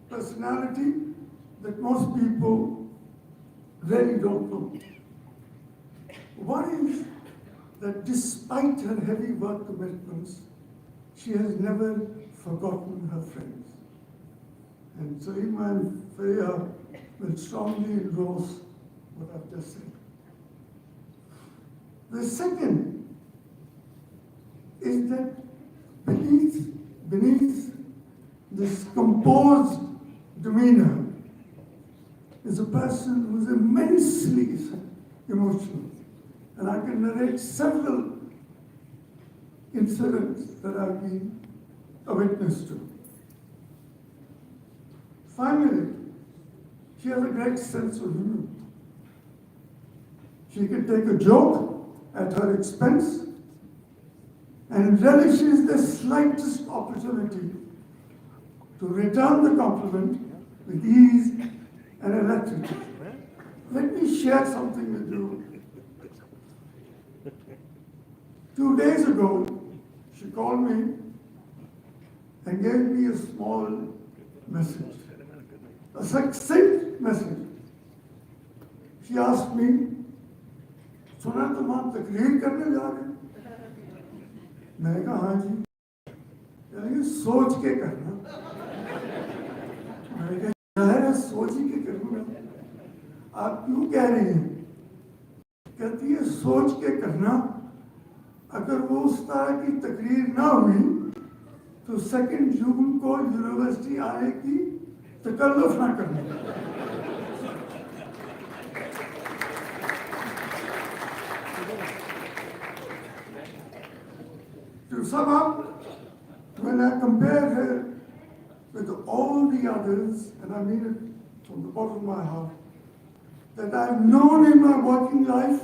F: personality that most people really don't know. One is that despite her heavy work commitments, she has never forgotten her friends. And Serena and Freya will strongly endorse what I've just said. The second is that beneath this composed demeanor is a person who is immensely emotional. And I can narrate several incidents that I've been a witness to. Finally, she has a great sense of humor. She can take a joke at her expense and relishes the slightest opportunity to return the compliment with ease and alacrity. Let me share something with you 2 days ago, she called me and gave me a small message, a succinct message. She asked me, सुना तुम आप तकरीर करने जा रहे हो? मैंने कहा हाँ जी। यानी सोच के करना। मैंने कहा जाहिर है सोच ही के करूँगा। आप क्यों कह रही हैं? कहती है सोच के करना। अगर वो उस तरह की तकरीर ना हुई तो 2 जून को यूनिवर्सिटी आने की तकल्लुफ ना करना। To sum up, when I compare her with all the others, and I mean it from the bottom of my heart, that I've known in my working life,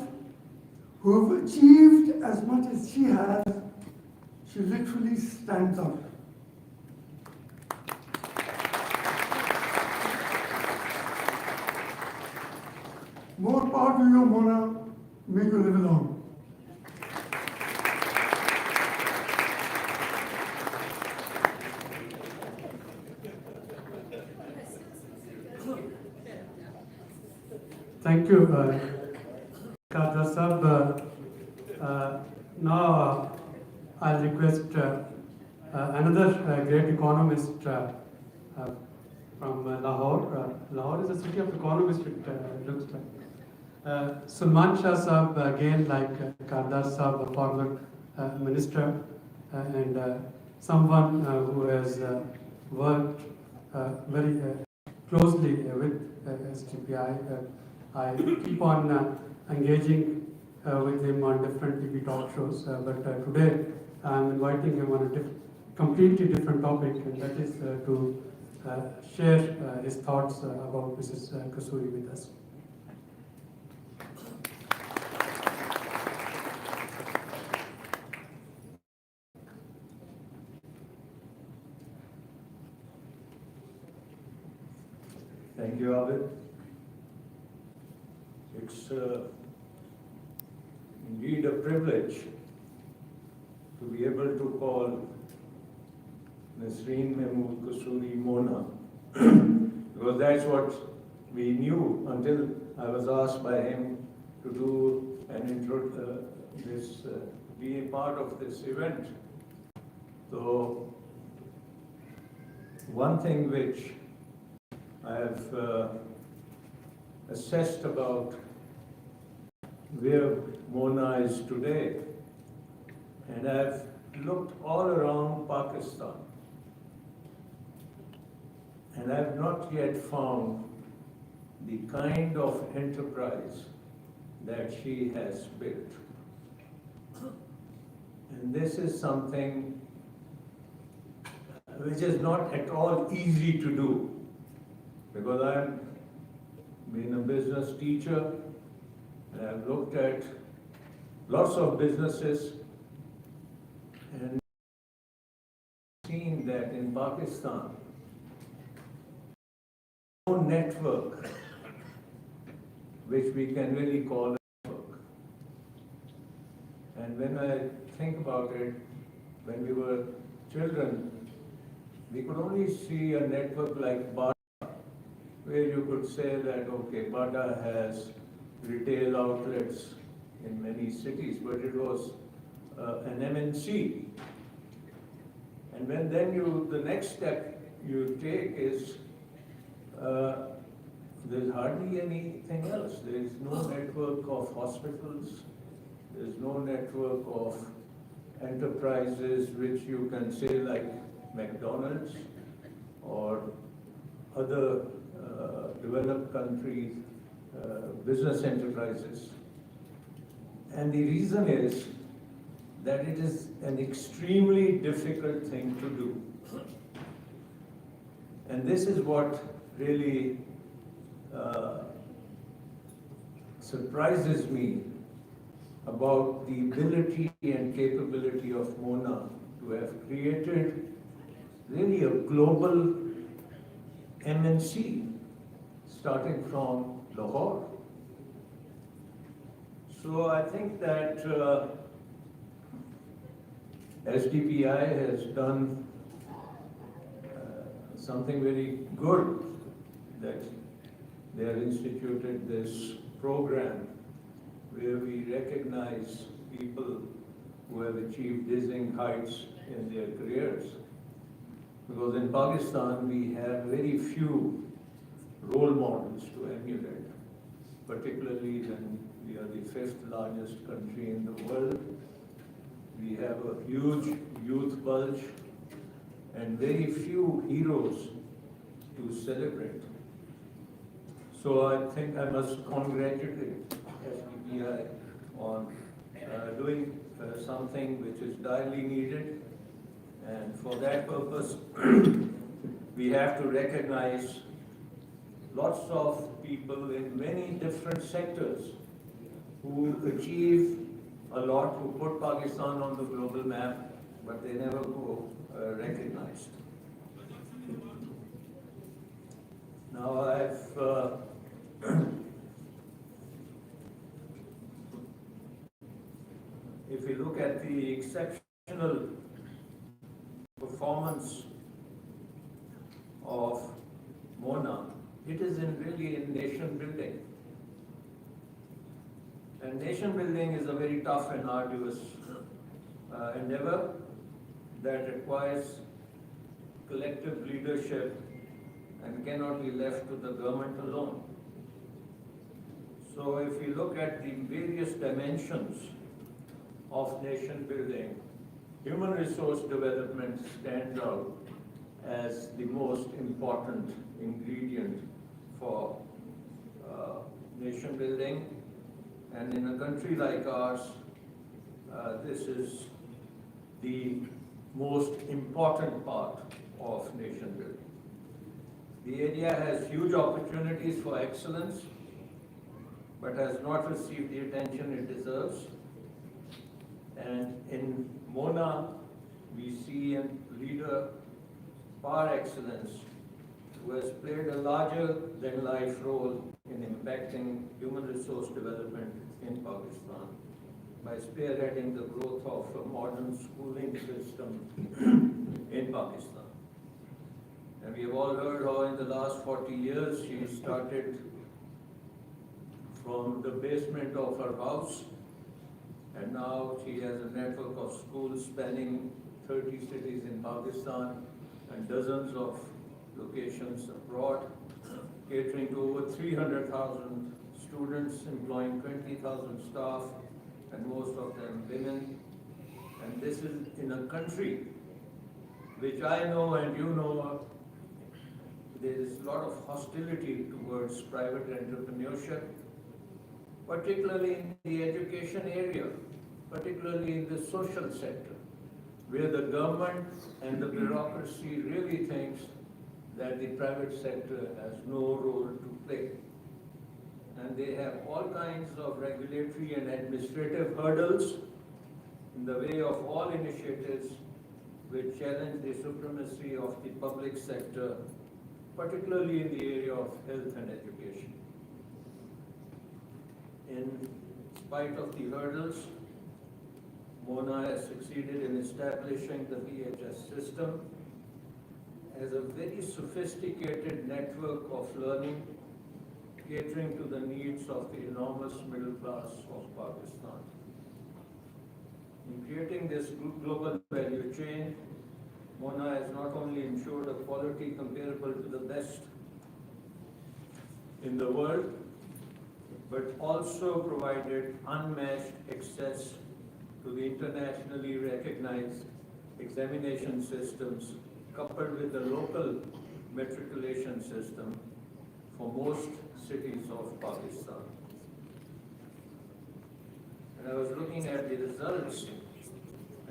F: who have achieved as much as she has, she literally stands out. More power to you, Mona. May you live long.
A: Thank you, Kadra Sahab. Now I'll request another great economist from Lahore. Lahore is a city of economists, it looks like. Sulman Shah Sahab, again like Kardar Sahab, a former minister and someone who has worked very closely with STPI. I keep on engaging with him on different TV talk shows, but today I'm inviting him on a completely different topic, and that is to share his thoughts about Mrs. Kasuri with us.
G: Thank you, Abid. It's indeed a privilege to be able to call Nasreen Mahmood Kasuri Mona, because that's what we knew until I was asked by him to do an intro, be a part of this event. So, one thing which I have assessed about where Mona is today, and I've looked all around Pakistan, and I've not yet found the kind of enterprise that she has built. And this is something which is not at all easy to do, because I've been a business teacher and I've looked at lots of businesses and seen that in Pakistan, no network which we can really call a network. And when I think about it, when we were children, we could only see a network like Bata, where you could say that, okay, Bata has retail outlets in many cities, but it was an MNC. And when then the next step you take is, there's hardly anything else. There's no network of hospitals, there's no network of enterprises which you can say like McDonald's or other developed countries, business enterprises. And the reason is that it is an extremely difficult thing to do. And this is what really surprises me about the ability and capability of Mona to have created really a global MNC starting from Lahore. So I think that SDPI has done something very good, that they have instituted this program where we recognize people who have achieved dizzying heights in their careers. Because in Pakistan, we have very few role models to emulate, particularly when we are the 5th largest country in the world. We have a huge youth bulge and very few heroes to celebrate. So I think I must congratulate SDPI on doing something which is direly needed. And for that purpose, we have to recognize lots of people in many different sectors who achieve a lot, who put Pakistan on the global map, but they never go recognized. Now if you look at the exceptional performance of Mona, it is really in nation building. And nation building is a very tough and arduous endeavor that requires collective leadership and cannot be left to the government alone. So if we look at the various dimensions of nation building, human resource development stands out as the most important ingredient for nation building. And in a country like ours, this is the most important part of nation building. The area has huge opportunities for excellence, but has not received the attention it deserves. And in Mona, we see a leader par excellence who has played a larger than life role in impacting human resource development in Pakistan by spearheading the growth of a modern schooling system in Pakistan. And we have all heard how in the last 40 years she started from the basement of her house, and now she has a network of schools spanning 30 cities in Pakistan and dozens of locations abroad, catering to over 300,000 students, employing 20,000 staff, and most of them women. And this is in a country which I know and you know, there is a lot of hostility towards private entrepreneurship, particularly in the education area, particularly in the social sector, where the government and the bureaucracy really thinks that the private sector has no role to play. And they have all kinds of regulatory and administrative hurdles in the way of all initiatives which challenge the supremacy of the public sector, particularly in the area of health and education. In spite of the hurdles, Mona has succeeded in establishing the BHS system as a very sophisticated network of learning, catering to the needs of the enormous middle class of Pakistan. In creating this global value chain, Mona has not only ensured a quality comparable to the best in the world, but also provided unmatched access to the internationally recognized examination systems, coupled with the local matriculation system for most cities of Pakistan. And I was looking at the results,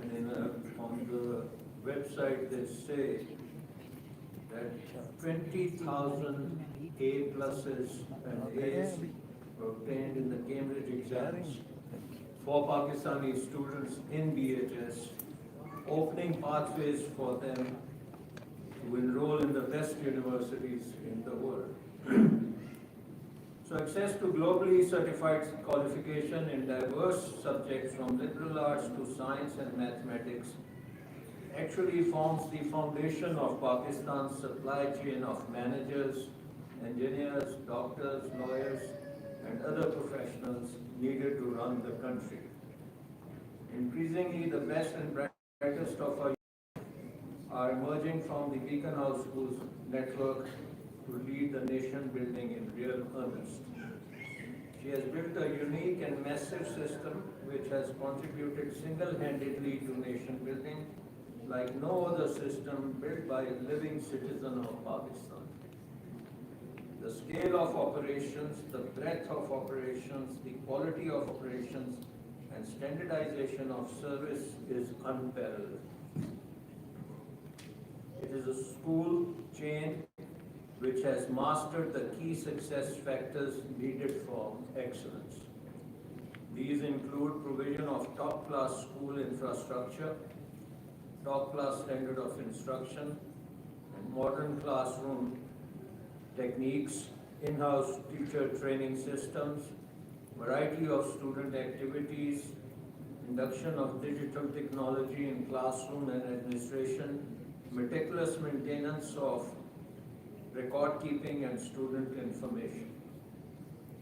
G: and on the website they say that 20,000 A+ and A's were obtained in the Cambridge exams for Pakistani students in BHS, opening pathways for them to enroll in the best universities in the world. So access to globally certified qualification in diverse subjects from liberal arts to science and mathematics actually forms the foundation of Pakistan's supply chain of managers, engineers, doctors, lawyers, and other professionals needed to run the country. Increasingly, the best and brightest of our youth are emerging from the Beacon House Schools network to lead the nation building in real earnest. She has built a unique and massive system which has contributed single-handedly to nation building like no other system built by a living citizen of Pakistan. The scale of operations, the breadth of operations, the quality of operations, and standardization of service is unparalleled. It is a school chain which has mastered the key success factors needed for excellence. These include provision of top-class school infrastructure, top-class standard of instruction, and modern classroom techniques, in-house teacher training systems, variety of student activities, induction of digital technology in classroom and administration, meticulous maintenance of record keeping and student information.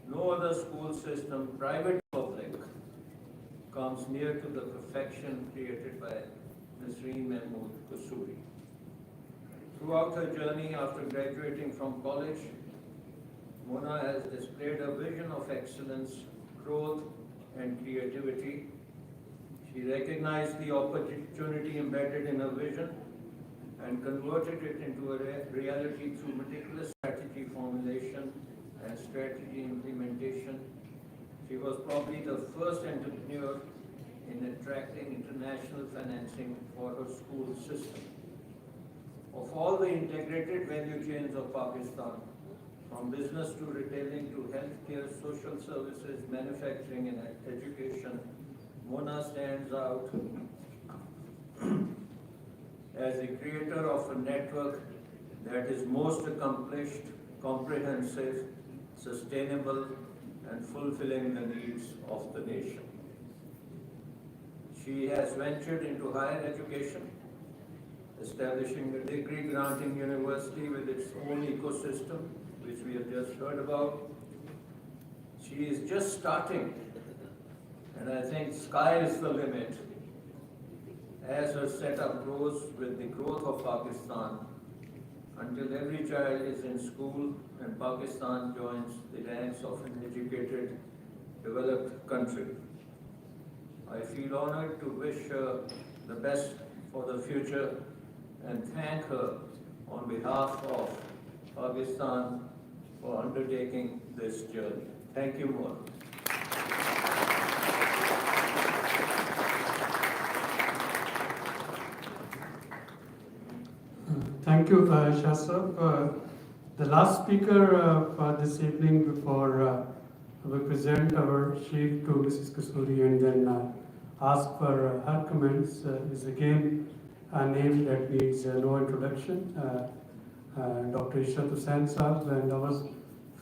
G: No other school system, private or public, comes near to the perfection created by Nasreen Mahmood Kasuri. Throughout her journey after graduating from college, Mona has displayed a vision of excellence, growth, and creativity. She recognized the opportunity embedded in her vision and converted it into a reality through meticulous strategy formulation and strategy implementation. She was probably the first entrepreneur in attracting international financing for her school system. Of all the integrated value chains of Pakistan, from business to retailing to healthcare, social services, manufacturing, and education, Mona stands out as the creator of a network that is most accomplished, comprehensive, sustainable, and fulfilling the needs of the nation. She has ventured into higher education, establishing a degree-granting university with its own ecosystem, which we have just heard about. She is just starting, and I think sky is the limit as her setup grows with the growth of Pakistan until every child is in school and Pakistan joins the ranks of an educated, developed country. I feel honored to wish her the best for the future and thank her on behalf of Pakistan for undertaking this journey. Thank you, Mona.
A: Thank you, Shah. The last speaker for this evening before we present our shield to Mrs. Kasuri and then ask for her comments is again a name that needs no introduction, Dr. Ishrat Hussain Saab, and I was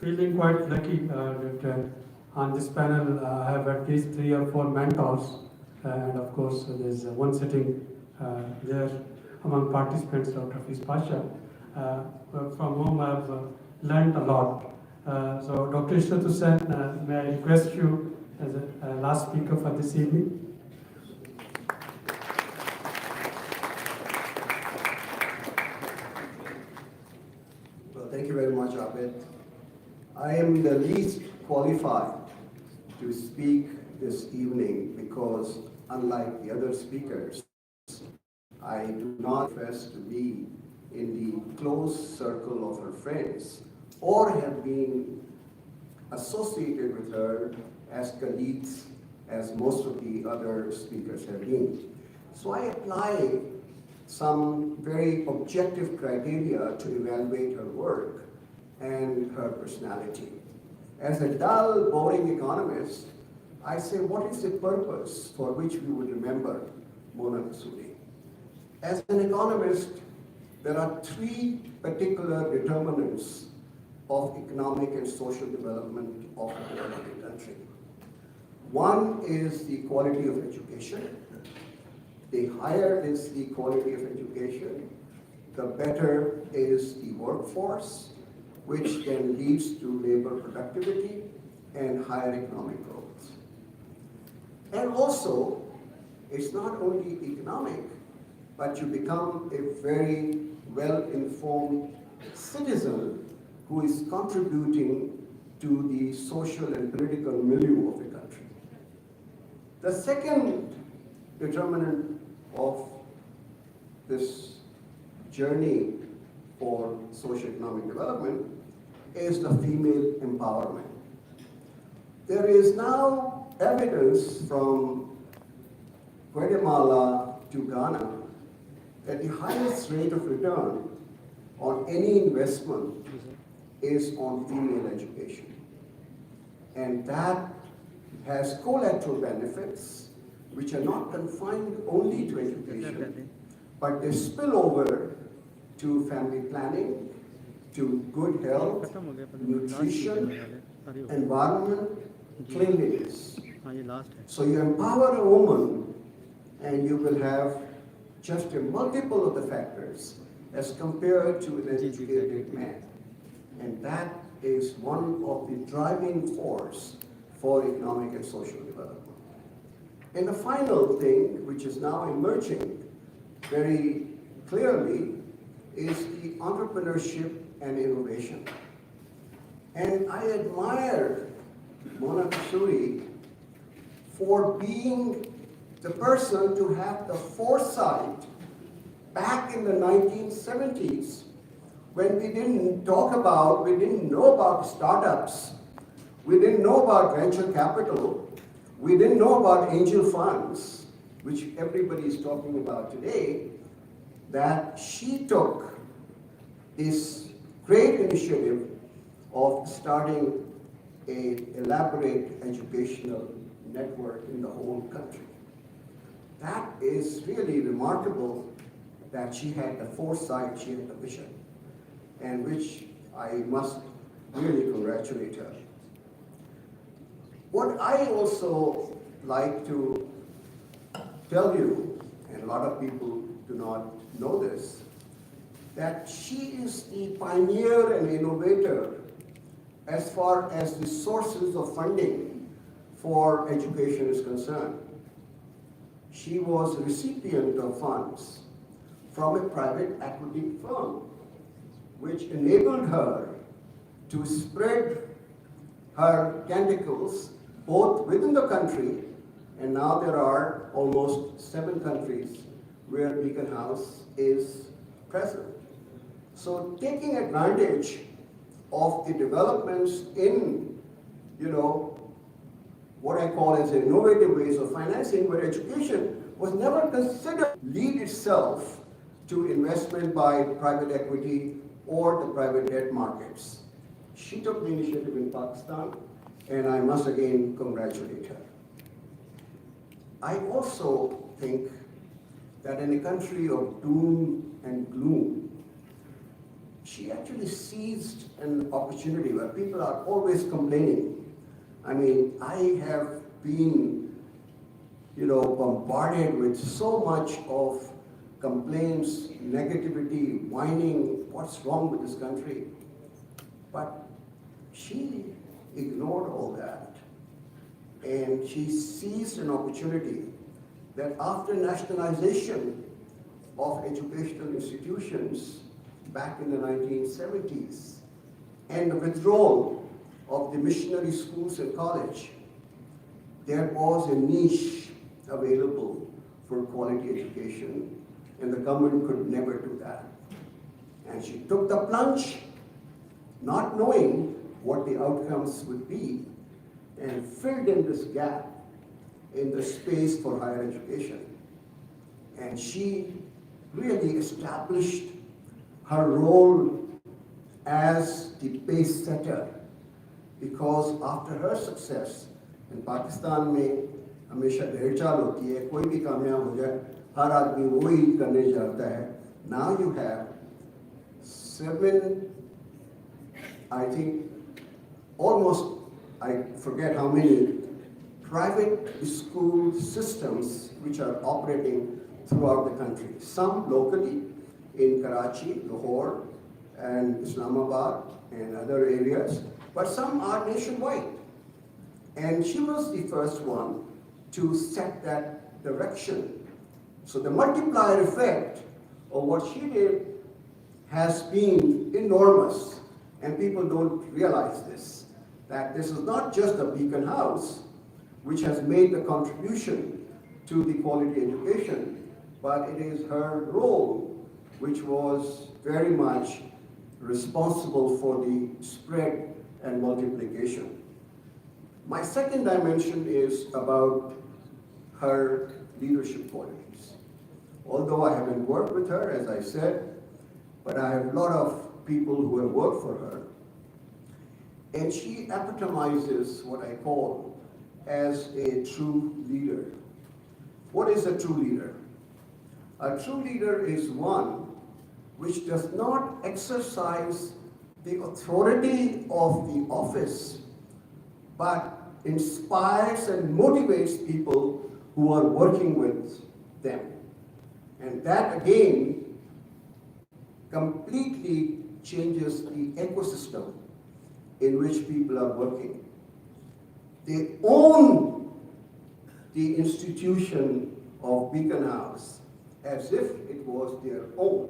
A: feeling quite lucky that on this panel I have at least 3 or 4 mentors, and of course there's one sitting there among participants, Dr. Hafiz Pasha, from whom I've learned a lot. So Dr. Ishrat Hussain, may I request you as a last speaker for this evening?
H: Well, thank you very much, Abid. I am the least qualified to speak this evening because, unlike the other speakers, I do not profess to be in the close circle of her friends or have been associated with her as colleagues as most of the other speakers have been. So I apply some very objective criteria to evaluate her work and her personality. As a dull, boring economist, I say, what is the purpose for which we would remember Mona Kasuri? As an economist, there are 3 particular determinants of economic and social development of a developing country. One is the quality of education. the higher is the quality of education, the better is the workforce, which then leads to labor productivity and higher economic growth. And also, it's not only economic, but you become a very well-informed citizen who is contributing to the social and political milieu of the country. The second determinant of this journey for socio-economic development is the female empowerment. There is now evidence from Guatemala to Ghana that the highest rate of return on any investment is on female education. And that has collateral benefits which are not confined only to education, but they spill over to family planning, to good health, nutrition, environment, cleanliness. So you empower a woman and you will have just a multiple of the factors as compared to an educated man. And that is one of the driving force for economic and social development. And the final thing, which is now emerging very clearly, is the entrepreneurship and innovation. And I admire Mona Kasuri for being the person to have the foresight back in the 1970s when we didn't know about startups, we didn't know about venture capital, we didn't know about angel funds, which everybody is talking about today, that she took this great initiative of starting an elaborate educational network in the whole country. That is really remarkable that she had the foresight, she had the vision, and which I must really congratulate her. What I also like to tell you, and a lot of people do not know this, that she is the pioneer and innovator as far as the sources of funding for education is concerned. She was a recipient of funds from a private equity firm, which enabled her to spread her tentacles both within the country, and now there are almost 7 countries where Beacon House is present. So taking advantage of the developments in, what I call as innovative ways of financing, where education was never considered lead itself to investment by private equity or the private debt markets. She took the initiative in Pakistan, and I must again congratulate her. I also think that in a country of doom and gloom, she actually seized an opportunity where people are always complaining. I mean, I have been, bombarded with so much of complaints, negativity, whining, what's wrong with this country? But she ignored all that. And she seized an opportunity that after nationalization of educational institutions back in the 1970s and the withdrawal of the missionary schools and college, there was a niche available for quality education, and the government could never do that. And she took the plunge, not knowing what the outcomes would be, and filled in this gap in the space for higher education. And she really established her role as the pace setter, because after her success in Pakistan में हमेशा ढेर चाल होती है, कोई भी कामयाब हो जाए हर आदमी वही करने जाता है. Now you have 7, I think almost, I forget how many private school systems which are operating throughout the country. Some locally in Karachi, Lahore, and Islamabad and other areas, but some are nationwide. And she was the first one to set that direction. So the multiplier effect of what she did has been enormous, and people don't realize this, that this is not just a beacon house which has made the contribution to the quality education, but it is her role which was very much responsible for the spread and multiplication. My second dimension is about her leadership qualities. Although I haven't worked with her, as I said, but I have a lot of people who have worked for her. And she epitomizes what I call as a true leader. What is a true leader? A true leader is one which does not exercise the authority of the office, but inspires and motivates people who are working with them. And that again completely changes the ecosystem in which people are working. They own the institution of Beacon House as if it was their own.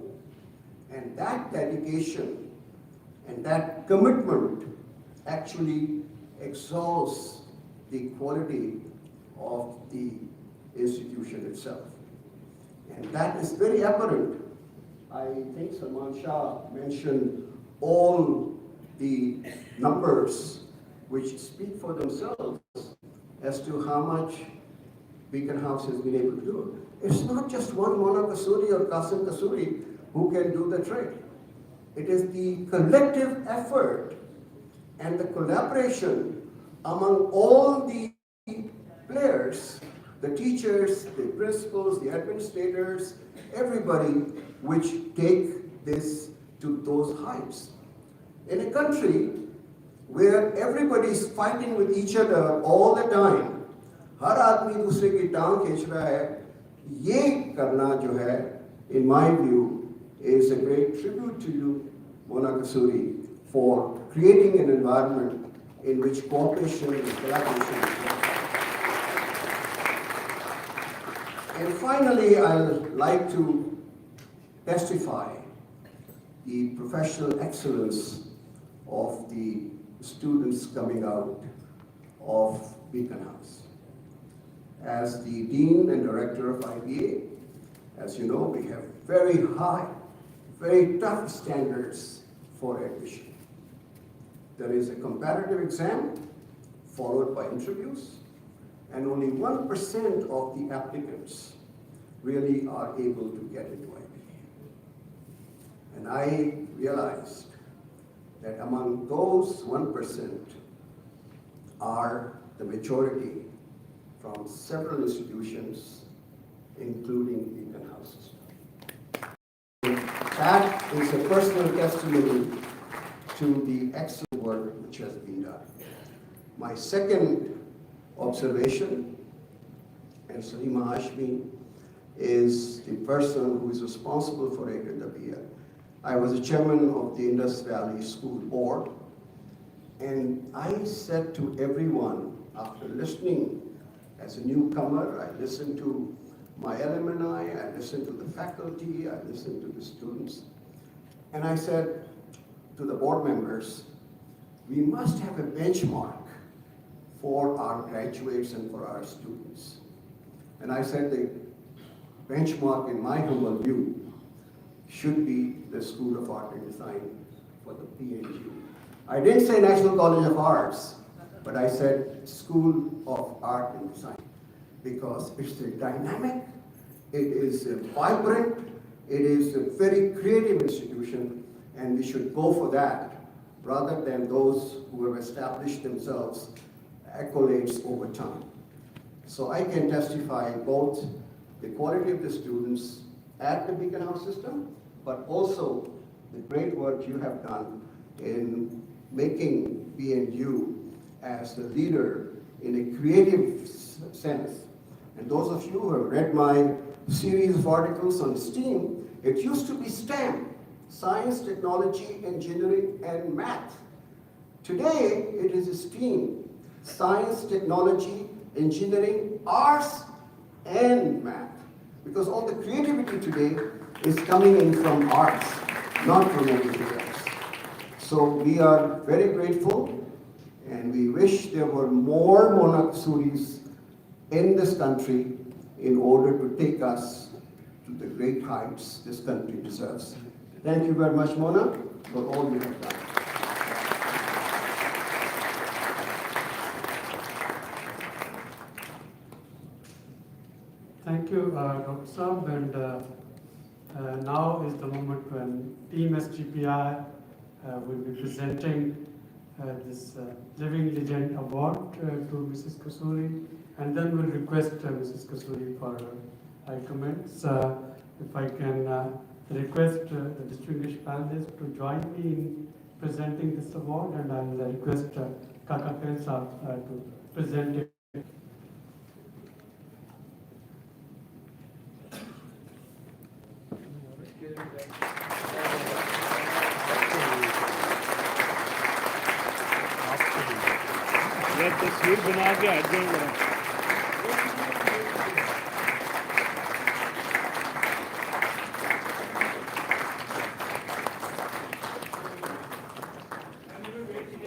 H: And that dedication and that commitment actually exalts the quality of the institution itself. And that is very apparent. I think Salman Shah mentioned all the numbers which speak for themselves as to how much Beacon House has been able to do. It's not just one Mona Kasuri or Qasim Kasuri who can do the trick. It is the collective effort and the collaboration among all the players, the teachers, the principals, the administrators, everybody which take this to those heights. In a country where everybody is fighting with each other all the time, हर आदमी दूसरे की टांग खींच रहा है, ये करना जो है, in my view, is a great tribute to you, Mona Kasuri, for creating an environment in which cooperation and collaboration is possible. And finally, I'd like to testify the professional excellence of the students coming out of Beacon House. As the Dean and Director of IBA, as you know, we have very high, very tough standards for admission. There is a comparative exam followed by interviews, and only 1% of the applicants really are able to get into IBA. And I realized that among those 1% are the majority from several institutions, including Beacon House. That is a personal testimony to the excellent work which has been done. My second observation, and Serena Hashmi is the person who is responsible for AKW. I was the chairman of the Indus Valley School Board, and I said to everyone, after listening as a newcomer, I listened to my alumni, I listened to the faculty, I listened to the students, and I said to the board members, we must have a benchmark for our graduates and for our students. And I said the benchmark, in my humble view, should be the School of Art and Design for the PNU. I didn't say National College of Arts, but I said School of Art and Design, because it's a dynamic, it is a vibrant, it is a very creative institution, and we should go for that rather than those who have established themselves accolades over time. So I can testify both the quality of the students at the Beacon House system, but also the great work you have done in making BNU as the leader in a creative sense And those of you who have read my series of articles on STEAM, it used to be STEM, science, technology, engineering, and math. Today, it is STEAM, science, technology, engineering, arts, and math. Because all the creativity today is coming in from arts, not from anything else. So we are very grateful, and we wish there were more Mona Kasuris in this country in order to take us to the great heights this country deserves. Thank you very much, Mona, for all you have done.
A: Thank you, Dr. Saab, and now is the moment when Team SGPI will be presenting this Living Legend Award to Mrs. Kasuri, and then we'll request Mrs. Kasuri for her comments. If I can request the distinguished panelists to join me in presenting this award, and I'll request Kaka Khair Saab to present it.
I: तस्वीर बना के हट जाए जरा।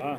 I: हाँ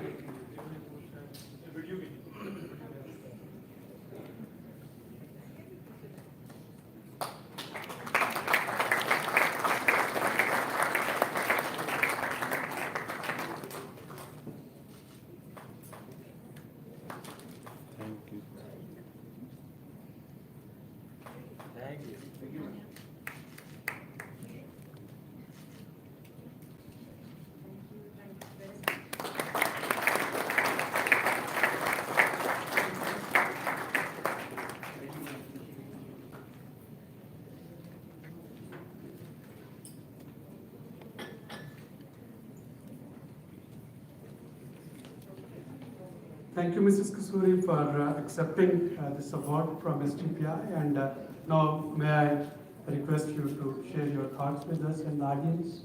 A: Thank you, Mrs. Kasuri, for accepting this award from SGPI. And now, may I request you to share your thoughts with us and the audience?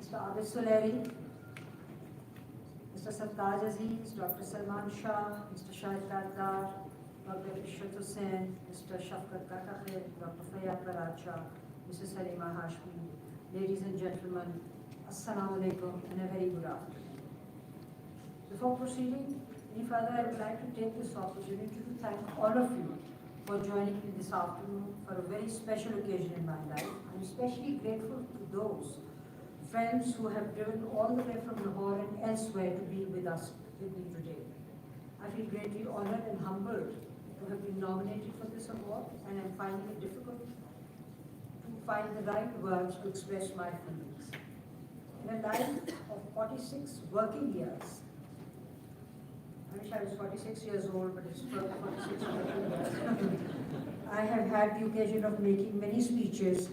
J: Mr. Abid Suleri, Mr. Sartaj Aziz, Dr. Salman Shah, Mr. Shahid Taddar, Dr. Ishrat Hussain, Mr. Shafqat Kakakhed, Dr. Fayyad Baracha, Mrs. Serena Hashmi, ladies and gentlemen, Assalamu alaikum and a very good afternoon. Before proceeding any further, I would like to take this opportunity to thank all of you for joining me this afternoon for a very special occasion in my life. I'm especially grateful to those friends who have driven all the way from Lahore and elsewhere to be with me today. I feel greatly honored and humbled to have been nominated for this award, and I'm finding it difficult to find the right words to express my feelings. In a life of 46 working years, I wish I was 46 years old, but it's 46 working years. I have had the occasion of making many speeches,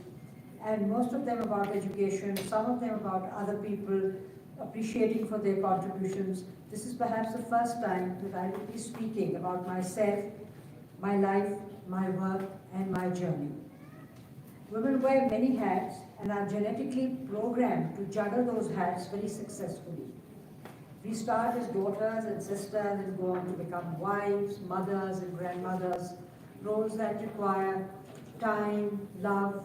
J: and most of them about education, some of them about other people, appreciating for their contributions. This is perhaps the first time that I will be speaking about myself, my life, my work, and my journey. Women wear many hats and are genetically programmed to juggle those hats very successfully. We start as daughters and sisters and go on to become wives, mothers, and grandmothers, roles that require time, love,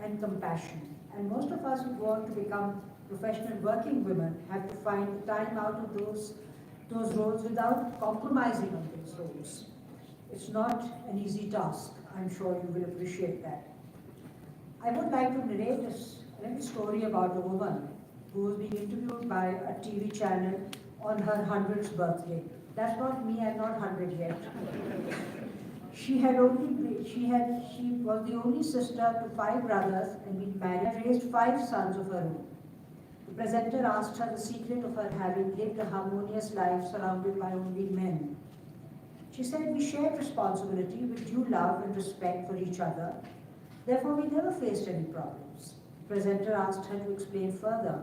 J: and compassion. And most of us who go on to become professional working women have to find the time out of those roles without compromising on those roles. It's not an easy task. I'm sure you will appreciate that. I would like to narrate a little story about a woman who was being interviewed by a TV channel on her 100th birthday. That's not me, I'm not 100 yet. She was the only sister to 5 brothers and been married, raised 5 sons of her own. The presenter asked her the secret of her having lived a harmonious life surrounded by only men. She said, we shared responsibility with due love and respect for each other. Therefore, we never faced any problems. The presenter asked her to explain further.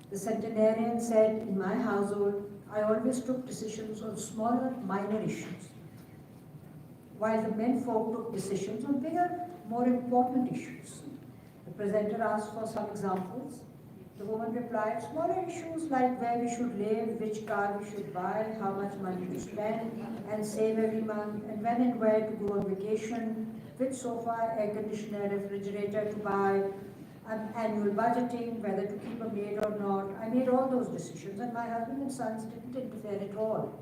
J: The centenarian said, in my household, I always took decisions on smaller, minor issues, while the men folk took decisions on bigger, more important issues. The presenter asked for some examples. The woman replied, smaller issues like where we should live, which car we should buy, how much money to spend and save every month, and when and where to go on vacation, which sofa, air conditioner, refrigerator to buy, annual budgeting, whether to keep a maid or not. I made all those decisions, and my husband and sons didn't interfere at all.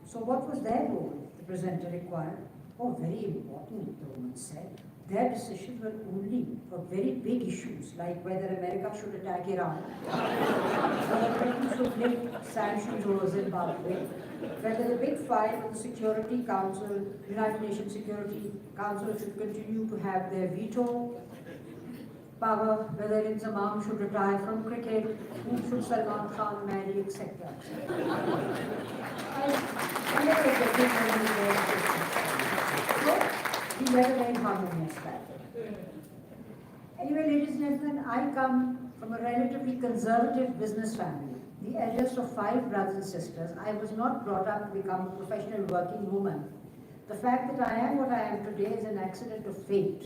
J: So what was their role? The presenter inquired. Oh, very important, the woman said. Their decisions were only for very big issues, like whether America should attack Iran, whether Britain should lift sanctions over Zimbabwe, whether the big five of the Security Council, United Nations Security Council should continue to have their veto power, whether Inzamam should retire from cricket, whom should Salman Khan marry, etc. I never get he led a very harmonious life. Anyway, ladies and gentlemen, I come from a relatively conservative business family, the eldest of 5 brothers and sisters. I was not brought up to become a professional working woman. The fact that I am what I am today is an accident of fate.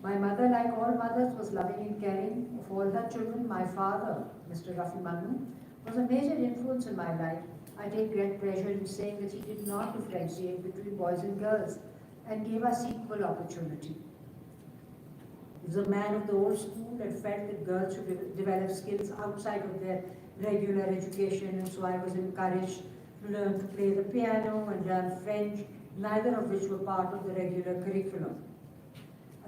J: My mother, like all mothers, was loving and caring of all her children. My father, Mr. Rafi Manu, was a major influence in my life. I take great pleasure in saying that he did not differentiate between boys and girls and gave us equal opportunity. He was a man of the old school and felt that girls should develop skills outside of their regular education, and so I was encouraged to learn to play the piano and learn French, neither of which were part of the regular curriculum.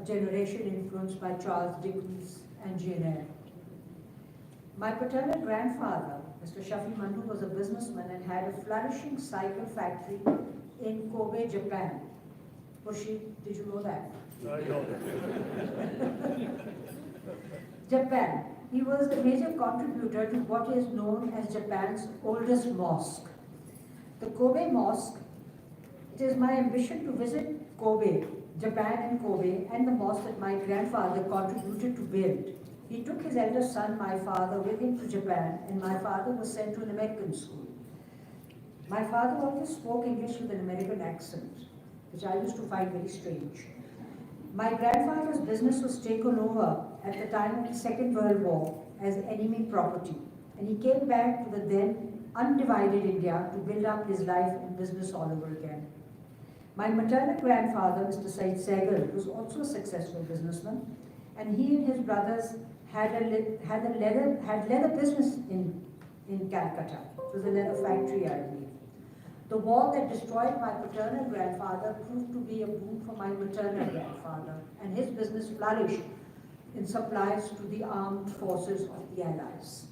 J: A generation influenced by Charles Dickens and Jane Eyre. My paternal grandfather, Mr. Shafi Mandu, was a businessman and had a flourishing cycle factory in Kobe, Japan. Hoshi, did you know that?
I: I know.
J: Japan. He was a major contributor to what is known as Japan's oldest mosque. The Kobe Mosque. It is my ambition to visit Kobe, Japan and Kobe, and the mosque that my grandfather contributed to build. He took his eldest son, my father, with him to Japan, and my father was sent to an American school. My father always spoke English with an American accent, which I used to find very strange. My grandfather's business was taken over at the time of the Second World War as enemy property, and he came back to the then undivided India to build up his life and business all over again. My maternal grandfather, Mr. Said Sehgal, was also a successful businessman, and he and his brothers had leather business in Calcutta. It was a leather factory, I believe. The war that destroyed my paternal grandfather proved to be a boon for my maternal grandfather, and his business flourished in supplies to the armed forces of the Allies.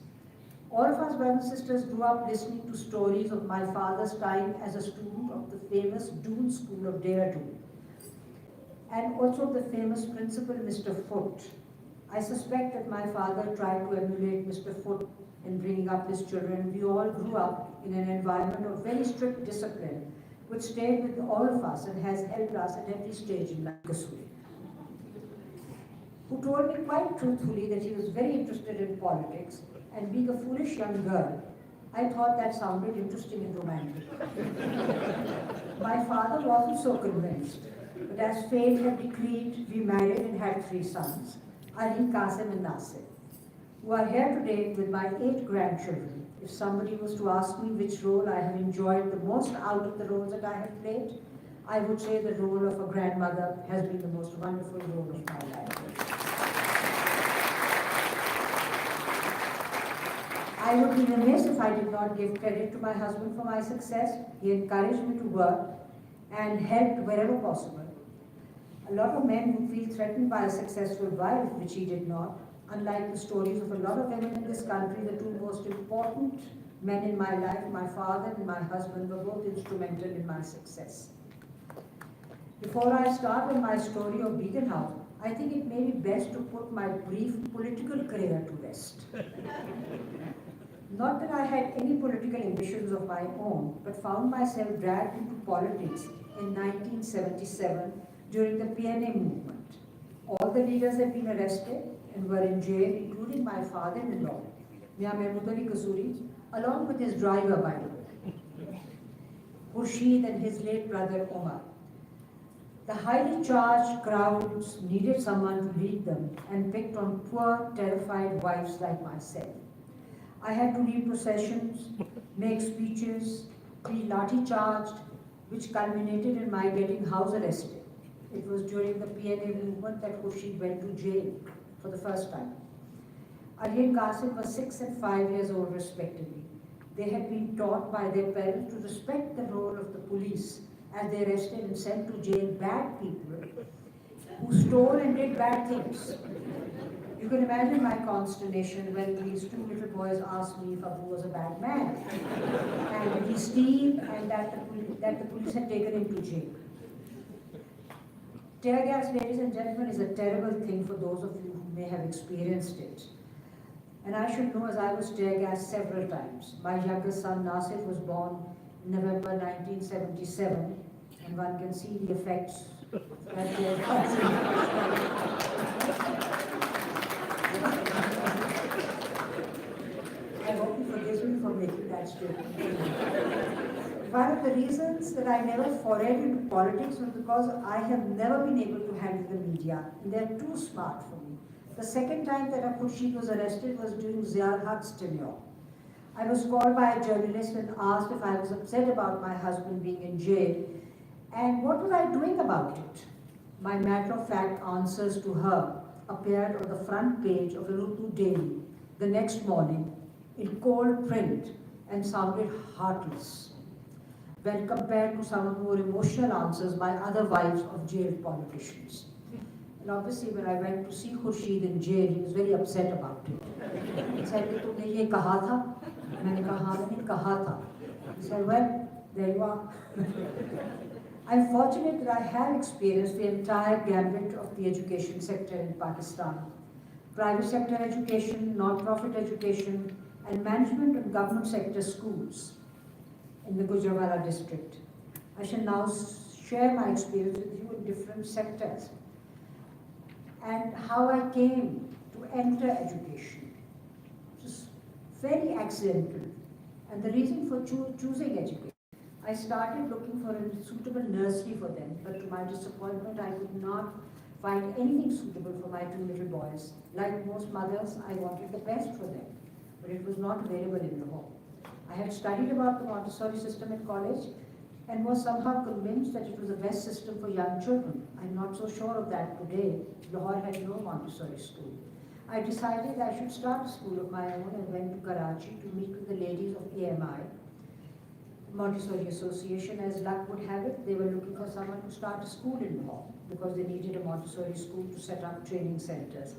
J: All of us brothers and sisters grew up listening to stories of my father's time as a student of the famous Doon School of Dehradun, and also of the famous principal, Mr. Foote. I suspect that my father tried to emulate Mr. Foote in bringing up his children. We all grew up in an environment of very strict discipline, which stayed with all of us and has helped us at every stage in life. Who told me quite truthfully that he was very interested in politics, and being a foolish young girl, I thought that sounded interesting and romantic. My father wasn't so convinced, but as fate had decreed, we married and had 3 sons, Ali, Qasim and Nasir, who are here today with my 8 grandchildren. If somebody was to ask me which role I have enjoyed the most out of the roles that I have played, I would say the role of a grandmother has been the most wonderful role of my life. I would be remiss if I did not give credit to my husband for my success. He encouraged me to work and helped wherever possible. A lot of men would feel threatened by a successful wife, which he did not. Unlike the stories of a lot of women in this country, the 2 most important men in my life, my father and my husband, were both instrumental in my success. Before I start with my story of Beacon House, I think it may be best to put my brief political career to rest. Not that I had any political ambitions of my own, but found myself dragged into politics in 1977 during the PNA movement. All the leaders had been arrested and were in jail, including my father-in-law, Mia Mahmood Ali Kasuri, along with his driver, by the way, Khurshid and his late brother Omar. The highly charged crowds needed someone to lead them and picked on poor, terrified wives like myself. I had to lead processions, make speeches, be lathi charged, which culminated in my getting house arrested. It was during the PNA movement that Khurshid went to jail for the first time. Ali and Qasim were 6 and 5 years old respectively. They had been taught by their parents to respect the role of the police as they arrested and sent to jail bad people who stole and did bad things. You can imagine my consternation when these two little boys asked me if Abu was a bad man, and did he steal, and that the police had taken him to jail. Tear gas, ladies and gentlemen, is a terrible thing for those of you who may have experienced it. And I should know, as I was tear gassed several times. My youngest son Nasir was born in November 1977, and one can see the effects that tear gas. I hope you forgive me for making that statement. One of the reasons that I never forayed into politics was because I have never been able to handle the media, and they're too smart for me. The second time that Khurshid was arrested was during Ziaul Haq's tenure. I was called by a journalist and asked if I was upset about my husband being in jail, and what was I doing about it? My matter-of-fact answers to her appeared on the front page of an Urdu daily the next morning in cold print and sounded heartless when compared to some of the more emotional answers by other wives of jailed politicians. And obviously when I went to see Khurshid in jail, he was very upset about it. He said, "Tumne ye kaha tha?" Maine kaha, "Nahi kaha tha." He said, "Well, there you are." I'm fortunate that I have experienced the entire gambit of the education sector in Pakistan. Private sector education, non-profit education, and management of government sector schools in the Gujranwala district. I shall now share my experience with you in different sectors and how I came to enter education. It was very accidental, and the reason for choosing education. I started looking for a suitable nursery for them, but to my disappointment, I could not find anything suitable for my two little boys. Like most mothers, I wanted the best for them, but it was not available in the home. I had studied about the Montessori system at college and was somehow convinced that it was the best system for young children. I'm not so sure of that today. Lahore had no Montessori school. I decided I should start a school of my own and went to Karachi to meet with the ladies of AMI, Montessori Association. As luck would have it, they were looking for someone to start a school in Lahore because they needed a Montessori school to set up training centers.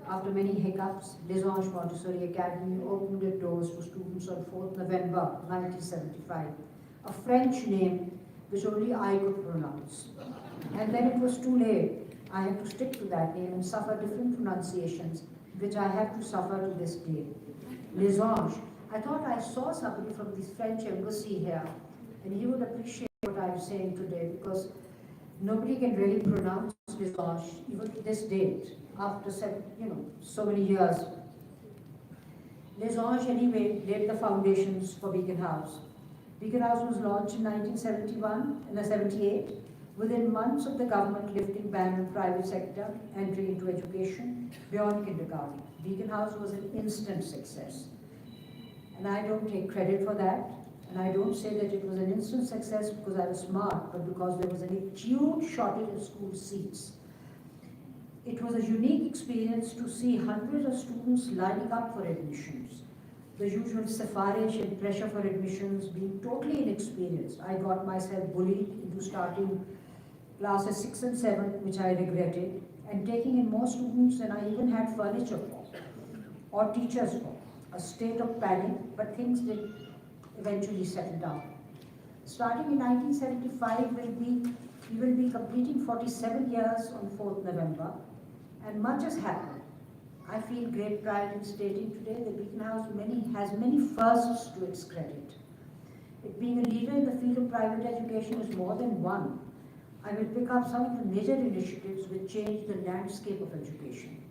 J: After many hiccups, Les Anges Montessori Academy opened its doors to students on 4th November 1975, a French name which only I could pronounce. And then it was too late. I had to stick to that name and suffer different pronunciations, which I have to suffer to this day. Les Anges. I thought I saw somebody from the French embassy here, and he would appreciate what I'm saying today, because nobody can really pronounce Les Anges, even to this date, after so many years. Les Anges, anyway, laid the foundations for Beacon House. Beacon House was launched in 1971 and 78, within months of the government lifting ban on private sector entry into education beyond kindergarten. Beacon House was an instant success. And I don't take credit for that. And I don't say that it was an instant success because I was smart, but because there was an acute shortage of school seats. It was a unique experience to see hundreds of students lining up for admissions. The usual safarish and pressure for admissions, being totally inexperienced. I got myself bullied into starting classes 6 and 7, which I regretted, and taking in more students than I even had furniture for, or teachers for. A state of panic, but things did eventually settle down. Starting in 1975, we will be completing 47 years on 4th November, and much has happened. I feel great pride in stating today that Beacon House has many firsts to its credit. It being a leader in the field of private education is more than one. I will pick up some of the major initiatives which change the landscape of education.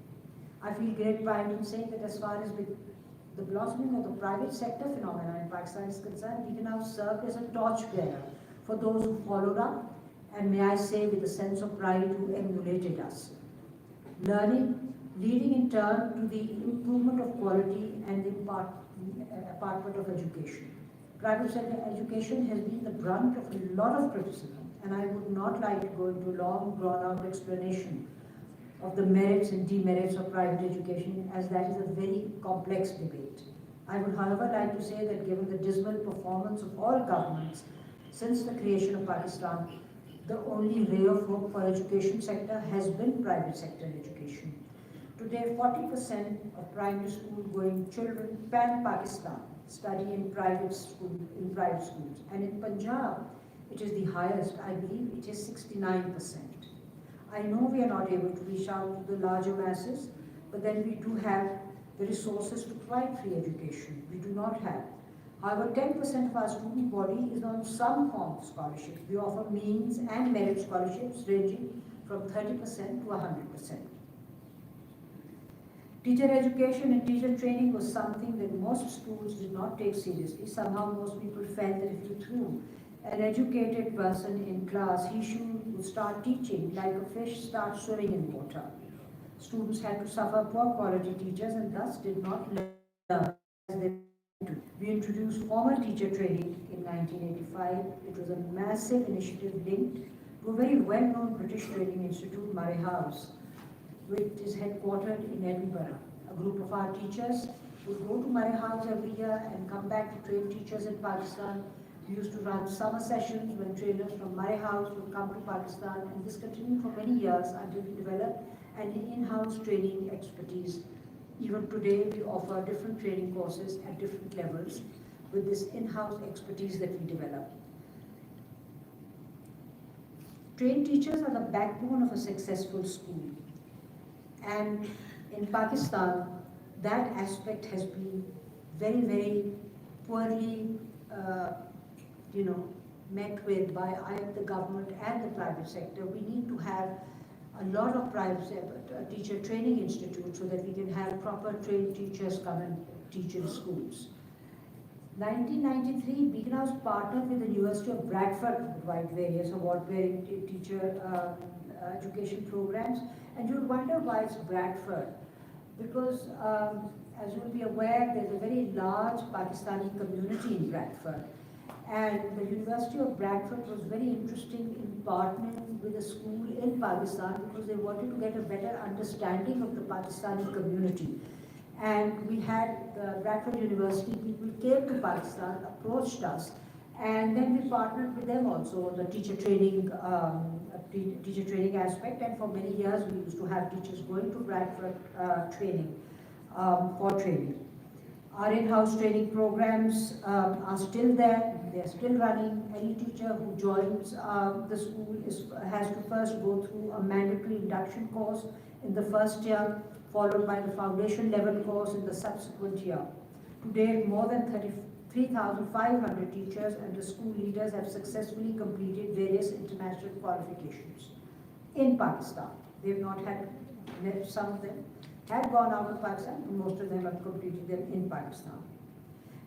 J: I feel great pride in saying that as far as the blossoming of the private sector phenomena in Pakistan is concerned, Beacon House served as a torchbearer for those who followed up, and may I say with a sense of pride who emulated us. Leading in turn to the improvement of quality and the impartment of education. Private sector education has been the brunt of a lot of criticism, and I would not like to go into a long, drawn-out explanation of the merits and demerits of private education, as that is a very complex debate. I would, however, like to say that given the dismal performance of all governments since the creation of Pakistan, the only ray of hope for education sector has been private sector education. Today, 40% of primary school going children pan-Pakistan study in private schools, and in Punjab, it is the highest. I believe it is 69%. I know we are not able to reach out to the larger masses, but then we do have the resources to provide free education. We do not have. However, 10% of our student body is on some form of scholarship. We offer means and merit scholarships ranging from 30% to 100%. Teacher education and teacher training was something that most schools did not take seriously. Somehow most people felt that if you threw an educated person in class, he would start teaching like a fish starts swimming in water. Students had to suffer poor quality teachers and thus did not learn as they wanted to. We introduced formal teacher training in 1985. It was a massive initiative linked to a very well-known British training institute, Murray House, which is headquartered in Edinburgh. A group of our teachers would go to Murray House every year and come back to train teachers in Pakistan. We used to run summer sessions when trainers from Murray House would come to Pakistan, and this continued for many years until we developed an in-house training expertise. Even today, we offer different training courses at different levels with this in-house expertise that we develop. Trained teachers are the backbone of a successful school. And in Pakistan, that aspect has been very, very poorly met with by the government and the private sector. We need to have a lot of private teacher training institutes so that we can have proper trained teachers come and teach in schools. 1993, Beacon House partnered with the University of Bradford to provide various award-bearing teacher education programs. And you'll wonder why it's Bradford. Because as you'll be aware, there's a very large Pakistani community in Bradford. And the University of Bradford was very interested in partnering with a school in Pakistan because they wanted to get a better understanding of the Pakistani community. And we had the Bradford University people came to Pakistan, approached us, and then we partnered with them also on the teacher training aspect. And for many years, we used to have teachers going to Bradford for training. Our in-house training programs are still there. They're still running. Any teacher who joins the school has to first go through a mandatory induction course in the first year, followed by the foundation level course in the subsequent year. Today, more than 3,500 teachers and the school leaders have successfully completed various international qualifications in Pakistan. They've not had, some of them have gone out of Pakistan, and most of them have completed them in Pakistan.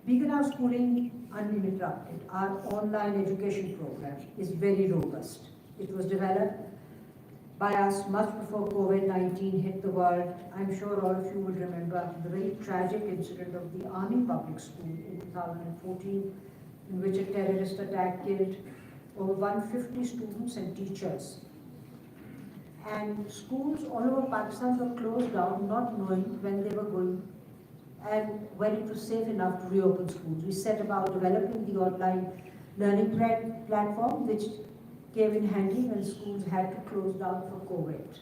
J: Beacon House Schooling Uninterrupted, our online education program, is very robust. It was developed by us much before COVID-19 hit the world. I'm sure all of you would remember the very tragic incident of the Army Public School in 2014, in which a terrorist attack killed over 150 students and teachers. And schools all over Pakistan were closed down, not knowing when they were going and when it was safe enough to reopen schools. We set about developing the online learning platform, which came in handy when schools had to close down for COVID.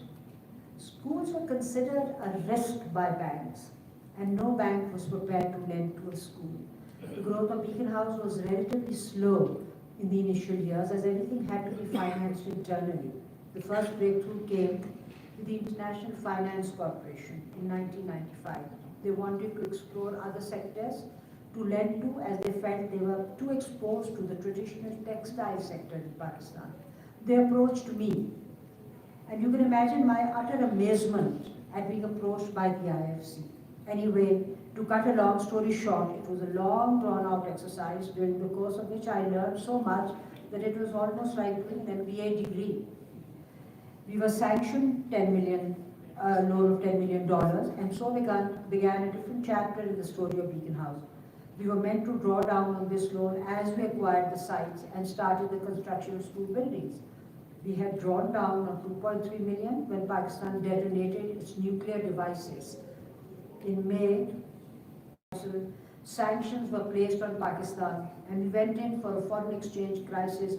J: Schools were considered a risk by banks, and no bank was prepared to lend to a school. The growth of Beacon House was relatively slow in the initial years, as everything had to be financed internally. The first breakthrough came with the International Finance Corporation in 1995. They wanted to explore other sectors to lend to, as they felt they were too exposed to the traditional textile sector in Pakistan. They approached me, and you can imagine my utter amazement at being approached by the IFC. Anyway, to cut a long story short, it was a long, drawn-out exercise during the course of which I learned so much that it was almost like doing an MBA degree. We were sanctioned loan of $10 million, and so began a different chapter in the story of Beacon House. We were meant to draw down on this loan as we acquired the sites and started the construction of school buildings. We had drawn down on $2.3 million when Pakistan detonated its nuclear devices. In May, sanctions were placed on Pakistan, and we went in for a foreign exchange crisis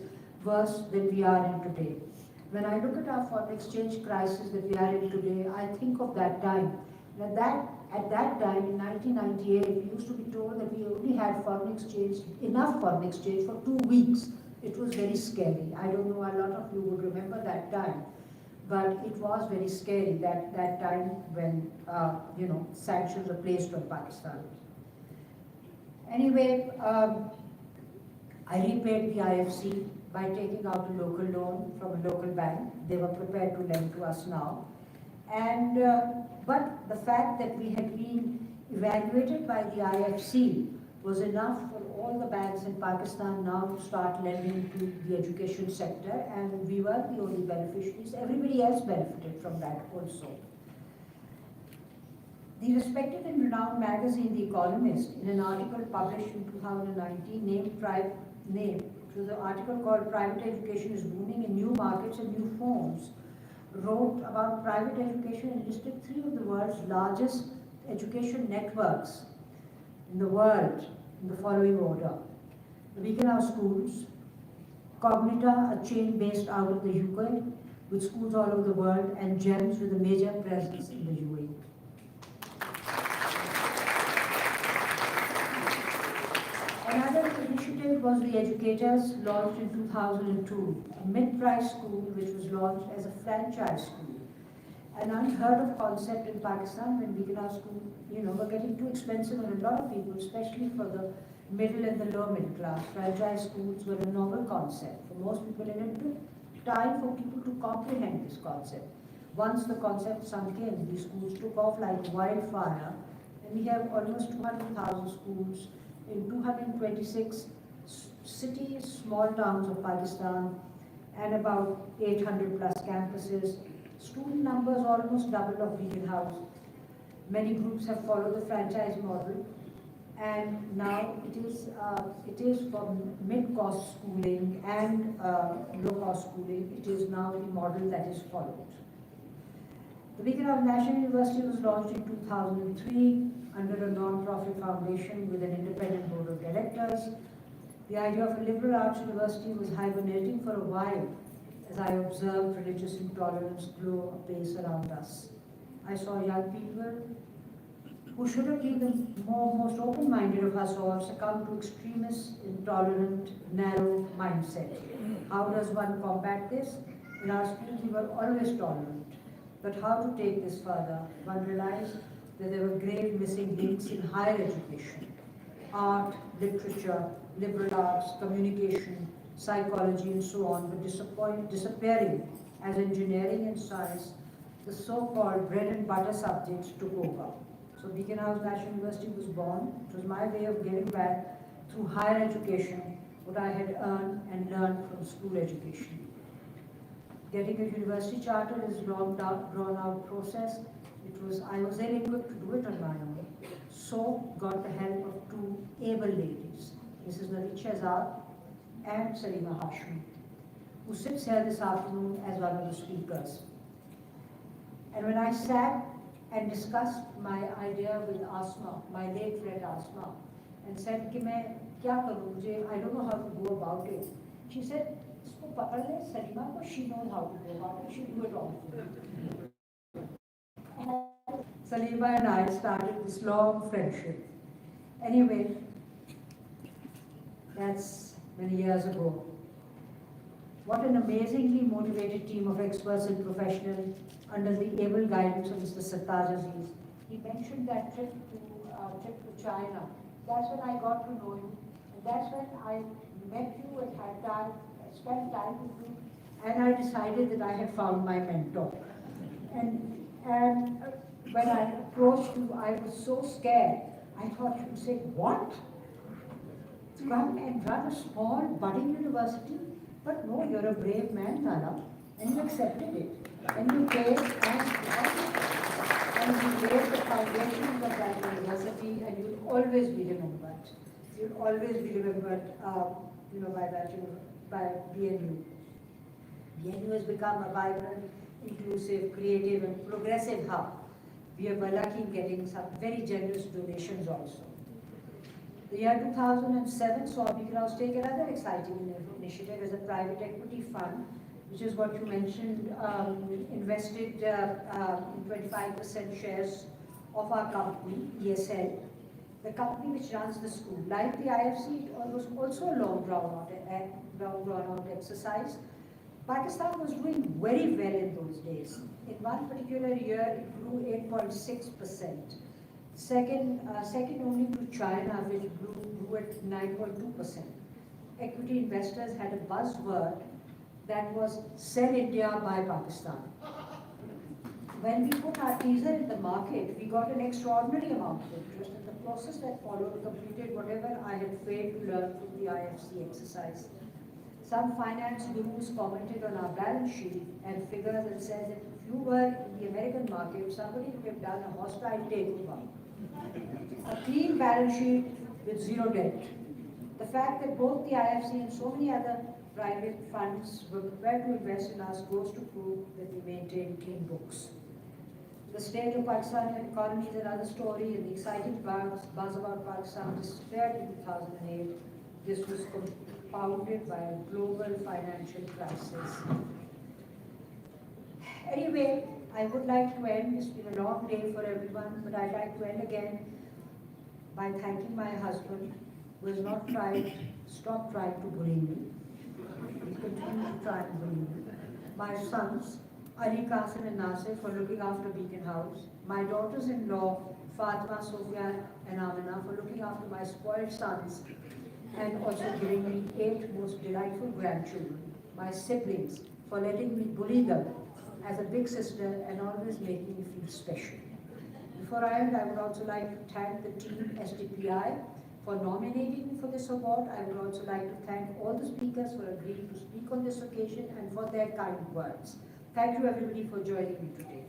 J: worse than we are in today. When I look at our foreign exchange crisis that we are in today, I think of that time. At that time, in 1998, we used to be told that we only had enough foreign exchange for 2 weeks. It was very scary. I don't know, a lot of you would remember that time, but it was very scary, that time when, sanctions were placed on Pakistan. Anyway, I repaid the IFC by taking out a local loan from a local bank. They were prepared to lend to us now. And, but the fact that we had been evaluated by the IFC was enough for all the banks in Pakistan now to start lending to the education sector, and we were the only beneficiaries. Everybody else benefited from that also. The respected and renowned magazine, The Economist, in an article published in 2019, it was an article called "Private Education is Booming in New Markets and New Forms," wrote about private education and listed 3 of the world's largest education networks in the world in the following order: the Beacon House Schools, Cognita, a chain based out of the UK with schools all over the world, and GEMS with a major presence in the UAE. Another initiative was the Educators, launched in 2002, a mid-price school which was launched as a franchise school. An unheard of concept in Pakistan when Beacon House School, were getting too expensive for a lot of people, especially for the middle and the lower middle class. Franchise schools were a novel concept for most people, and it took time for people to comprehend this concept. Once the concept sunk in, these schools took off like wildfire, and we have almost 200,000 schools in 226 cities, small towns of Pakistan, and about 800 plus campuses. Student numbers almost double of Beacon House. Many groups have followed the franchise model, and now it is for mid-cost schooling and low-cost schooling. It is now the model that is followed. The Beacon House National University was launched in 2003 under a non-profit foundation with an independent board of directors. The idea of a liberal arts university was hibernating for a while as I observed religious intolerance grow apace around us. I saw young people who should have been the most open-minded of us all succumb to extremist, intolerant, narrow mindset. How does one combat this? In our schools we were always tolerant, but how to take this further? One realized that there were grave missing links in higher education. Art, literature, liberal arts, communication, psychology, and so on were disappearing as engineering and science, the so-called bread and butter subjects, took over. So Beacon House National University was born. It was my way of giving back through higher education what I had earned and learned from school education. Getting a university charter is a drawn-out process. I was ill-equipped to do it on my own. So got the help of 2 able ladies, Mrs. Nadeed Shehzad and Serena Hashmi, who sits here this afternoon as one of the speakers. And when I sat and discussed my idea with Asma, my late friend Asma, and said, कि मैं क्या करूँ, मुझे, I don't know how to go about it. She said, इसको पकड़ ले, Serena को, she knows how to go about it, she'll do it all for you. Salima and I started this long friendship. Anyway, that's many years ago. What an amazingly motivated team of experts and professionals under the able guidance of Mr. Sattar Aziz. He mentioned that trip to China. That's when I got to know you. And that's when I met you and had time, spent time with you. And I decided that I had found my mentor. And when I approached you, I was so scared. I thought you'd say, what? Come and run a small budding university? But no, you're a brave man, Nana, and you accepted it. And you came and you laid the foundations of that university, and you'll always be remembered. You'll always be remembered, by BNU. BNU has become a vibrant, inclusive, creative, and progressive hub. We were lucky in getting some very generous donations also. The year 2007 saw Big House take another exciting initiative as a private equity fund, which is what you mentioned, invested 25% shares of our company, ESL, the company which runs the school. Like the IFC, it was also a long drawn-out exercise. Pakistan was doing very well in those days. In one particular year, it grew 8.6%. Second only to China, which grew at 9.2%. Equity investors had a buzzword that was "Sell India, Buy Pakistan." When we put our teaser in the market, we got an extraordinary amount of interest, and the process that followed completed whatever I had failed to learn from the IFC exercise. Some finance gurus commented on our balance sheet and figures and said that if you were in the American market, somebody would have done a hostile takeover. A clean balance sheet with zero debt. The fact that both the IFC and so many other private funds were prepared to invest in us goes to prove that we maintain clean books. The state of Pakistani economy is another story, and the exciting buzz about Pakistan disappeared in 2008. This was compounded by a global financial crisis. Anyway, I would like to end. It's been a long day for everyone, but I'd like to end again by thanking my husband, who has not stopped trying to bully me. He continues to try and bully me. My sons, Ali, Qasim and Nasir, for looking after Beacon House. My daughters-in-law, Fatima, Sophia and Amina, for looking after my spoiled sons and also giving me 8 most delightful grandchildren. My siblings, for letting me bully them as a big sister and always making me feel special. Before I end, I would also like to thank the team SDPI for nominating me for this award. I would also like to thank all the speakers for agreeing to speak on this occasion and for their kind words. Thank you everybody for joining me today.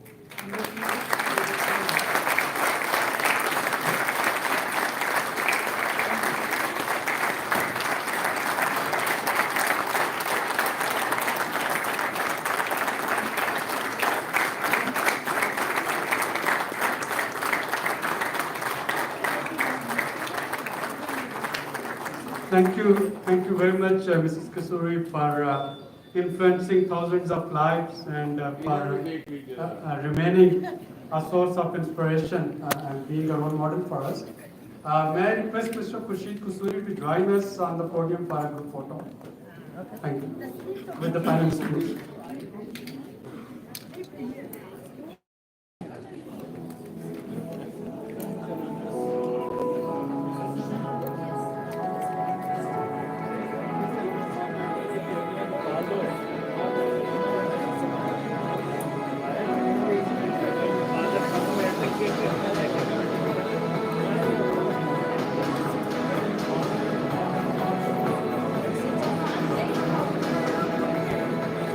A: Thank you very much, Mrs. Kasuri, for influencing thousands of lives and for remaining a source of inspiration and being a role model for us. May I request Mr. Khurshid Kasuri to join us on the podium for a group photo? Thank you. With the finalists, please.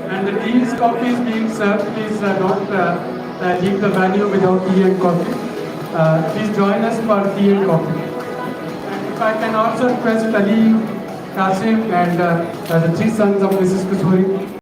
A: And the tea's coffee is being served. Please don't leave the venue without tea and coffee. Please join us for tea and coffee. And if I can also request Ali, Qasim and the 3 sons of Mrs. Kasuri